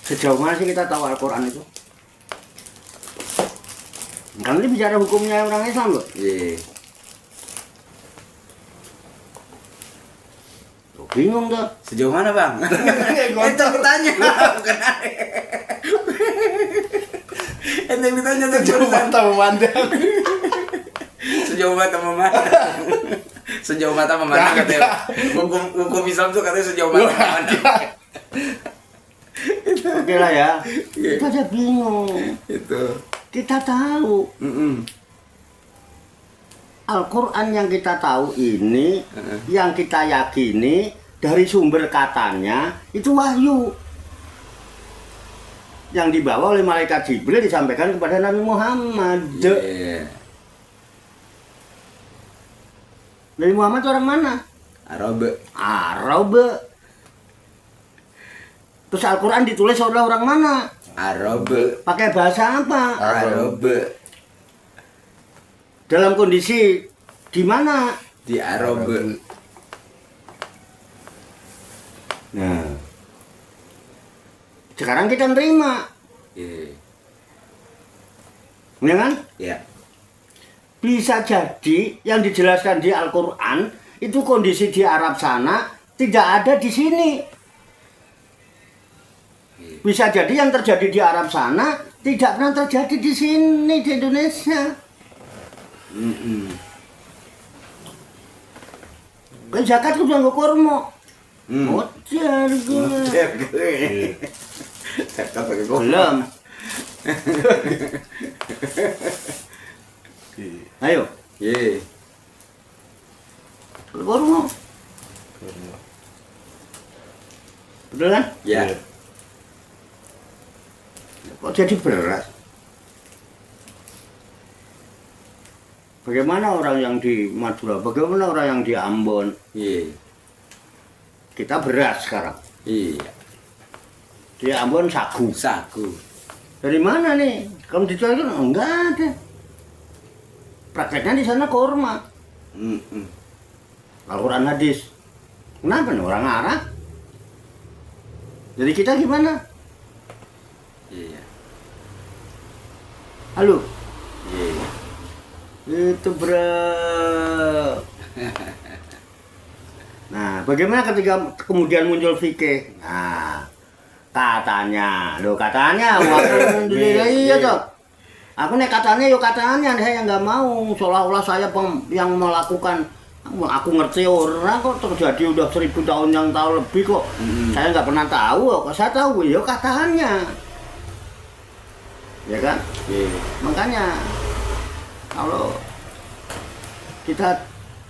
Sejauh mana sih kita tahu Al-Quran itu? Kan ini bicara hukumnya orang Islam loh. Iya. Tuh, bingung tuh. Sejauh mana, Bang? Itu ditanya, bukan aneh. Ente yang ditanya tuh Jauh mata memandang. Sejauh mata memandang. Sejauh mata memandang katanya. Hukum Islam tuh katanya sejauh mata memandang. Oke lah ya. Kita aja bingung. Itu. Kita tahu Al-Quran yang kita tahu ini, yang kita yakini dari sumber katanya itu wahyu yang dibawa oleh malaikat Jibril disampaikan kepada Nabi Muhammad. Iya. Nabi Muhammad orang mana? Arab. Arab. Terus Al-Quran ditulis oleh orang mana? Arab. Pakai bahasa apa? Arab. Dalam kondisi di mana? Di Arab. Nah, sekarang kita terima, Iya. ya kan? Ya. Bisa jadi yang dijelaskan di Al-Quran itu kondisi di Arab sana tidak ada di sini. Bisa jadi yang terjadi di Arab sana tidak pernah terjadi di sini di Indonesia. Kan zakat kudu nggo kurma. Mocer gue. Zakat pakai kok. Belum. Ayo, Iya. kurma. Betul kan? Ya. Kok jadi beras? Bagaimana orang yang di Madura? Bagaimana orang yang di Ambon? Iya. Kita beras sekarang. Iya. Di Ambon sagu. Sagu. Dari mana nih? Kamu dicari kan? Enggak ada. Prakteknya di sana kurma. Al-Quran hadis. Kenapa nih orang Arab? Jadi kita gimana? Iya. Halo? Iya. Itu bro. Nah, bagaimana ketika kemudian muncul fikih? Nah, katanya, lo katanya, iya toh. Aku nih katanya, yo katanya, saya nggak mau seolah-olah saya yang melakukan. Aku ngerti orang kok terjadi udah 1000 tahun yang tahu lebih kok. Saya nggak pernah tahu kok. Saya tahu yo katanya, ya kan? Iya. Makanya kalau kita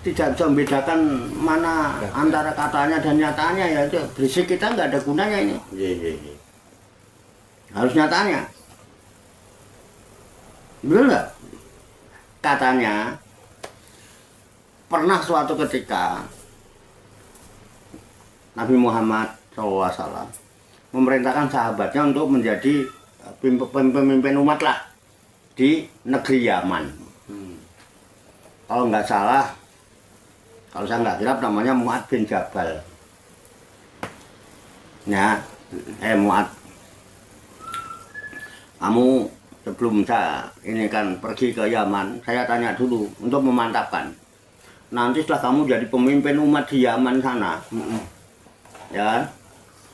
tidak bisa membedakan mana antara katanya dan nyatanya, ya itu berisik kita nggak ada gunanya ini. Iya. Harus nyatanya. Betul nggak? Katanya pernah suatu ketika Nabi Muhammad SAW memerintahkan sahabatnya untuk menjadi pemimpin umat lah di negeri Yaman. Kalau nggak salah, kalau saya nggak hilaf namanya Mu'ad bin Jabal. Ya, Mu'ad, kamu sebelum saya ini kan pergi ke Yaman, saya tanya dulu untuk memantapkan. Nanti setelah kamu jadi pemimpin umat di Yaman sana, ya,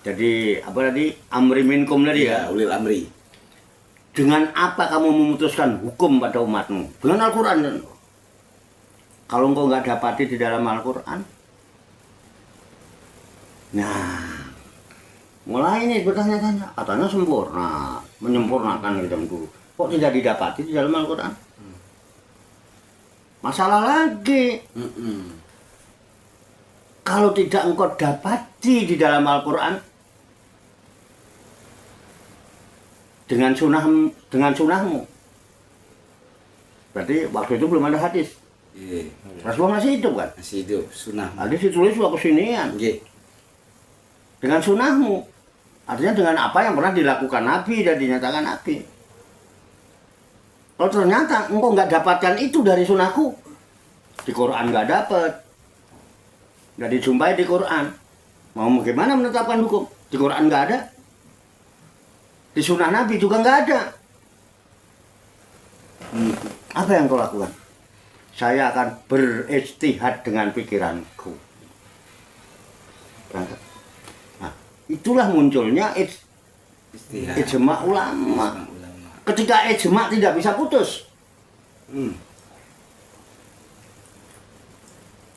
jadi apa tadi, amri minkum tadi ya. Ulil amri. Dengan apa kamu memutuskan hukum pada umatmu? Dengan Al-Quran. Kalau engkau nggak dapati di dalam Al-Quran, nah, mulai ini bertanya-tanya, katanya sempurna, menyempurnakan gitu dulu. Kok tidak didapati di dalam Al-Quran? Masalah lagi. Kalau tidak engkau dapati di dalam Al-Quran, dengan sunnahmu, berarti waktu itu belum ada hadis. Iya. Rasulullah masih hidup kan? Masih hidup sunnah. Hadis ditulis waktu kesinian. Nggih. Dengan sunnahmu, artinya dengan apa yang pernah dilakukan Nabi dan dinyatakan Nabi. Kalau ternyata engkau nggak dapatkan itu dari sunnahku, di Quran nggak dapat, nggak dijumpai di Quran, mau bagaimana menetapkan hukum? Di Quran nggak ada, di sunnah Nabi juga nggak ada. Apa yang kau lakukan? Saya akan berijtihad dengan pikiranku. Nah, itulah munculnya ijma ulama. Ketika ijma tidak bisa putus,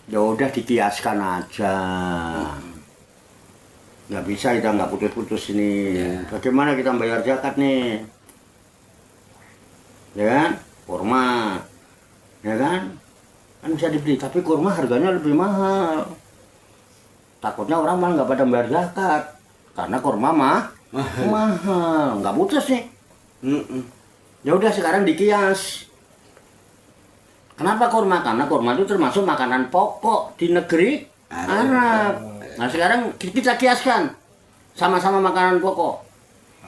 ya udah dikiaskan aja. Nggak bisa kita nggak putus-putus ini. Bagaimana kita bayar zakat nih? Ya kan? Kurma, ya kan? Kan bisa dibeli, tapi kurma harganya lebih mahal. takutnya orang malah nggak pada bayar zakat karena kurma mahal, nggak putus nih. Ya udah sekarang dikias. Kenapa kurma? Karena kurma itu termasuk makanan pokok di negeri Arab. Nah sekarang kita kiaskan sama-sama makanan pokok.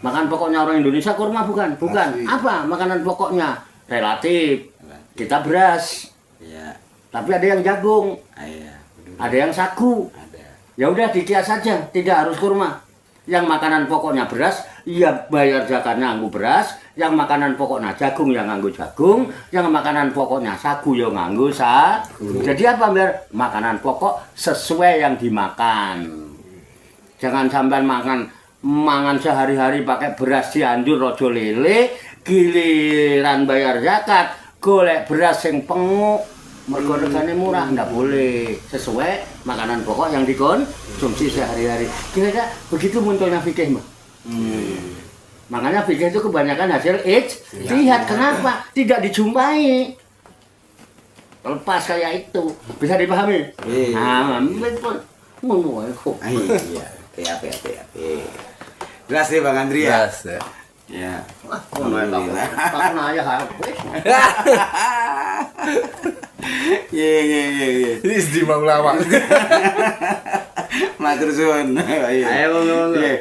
Makanan pokoknya orang Indonesia kurma bukan? Bukan. Apa makanan pokoknya? Relatif. Kita beras. Iya. Tapi ada yang jagung, Iya. ada yang sagu. Ada. Ya udah dikias saja, tidak harus kurma. Yang makanan pokoknya beras, ya bayar zakatnya nganggo beras. Yang makanan pokoknya jagung, yang nganggo jagung. Yang makanan pokoknya sagu, yang nganggo sagu. Jadi apa biar makanan pokok sesuai yang dimakan. Jangan sampai mangan sehari-hari pakai beras dianjur rojo lele, giliran bayar zakat, golek beras yang penguk. Mergo regane murah, ndak boleh. Sesuai makanan pokok yang dikonsumsi sehari-hari. Kira-kira begitu munculnya fikih, Mbak. Makanya fikih itu kebanyakan hasil ijtihad. Kenapa? Tidak dijumpai. Lepas kayak itu. Bisa dipahami? Iya. Nah, betul. Ngono wae kok. Iya. Oke. Jelas nih Bang Andri ya? Jelas ya. Ya. Ngono wae tak. Tak naya HP. Iya. Ini istimewa ulama. Matur suwun. Ayo ngomong. Iya.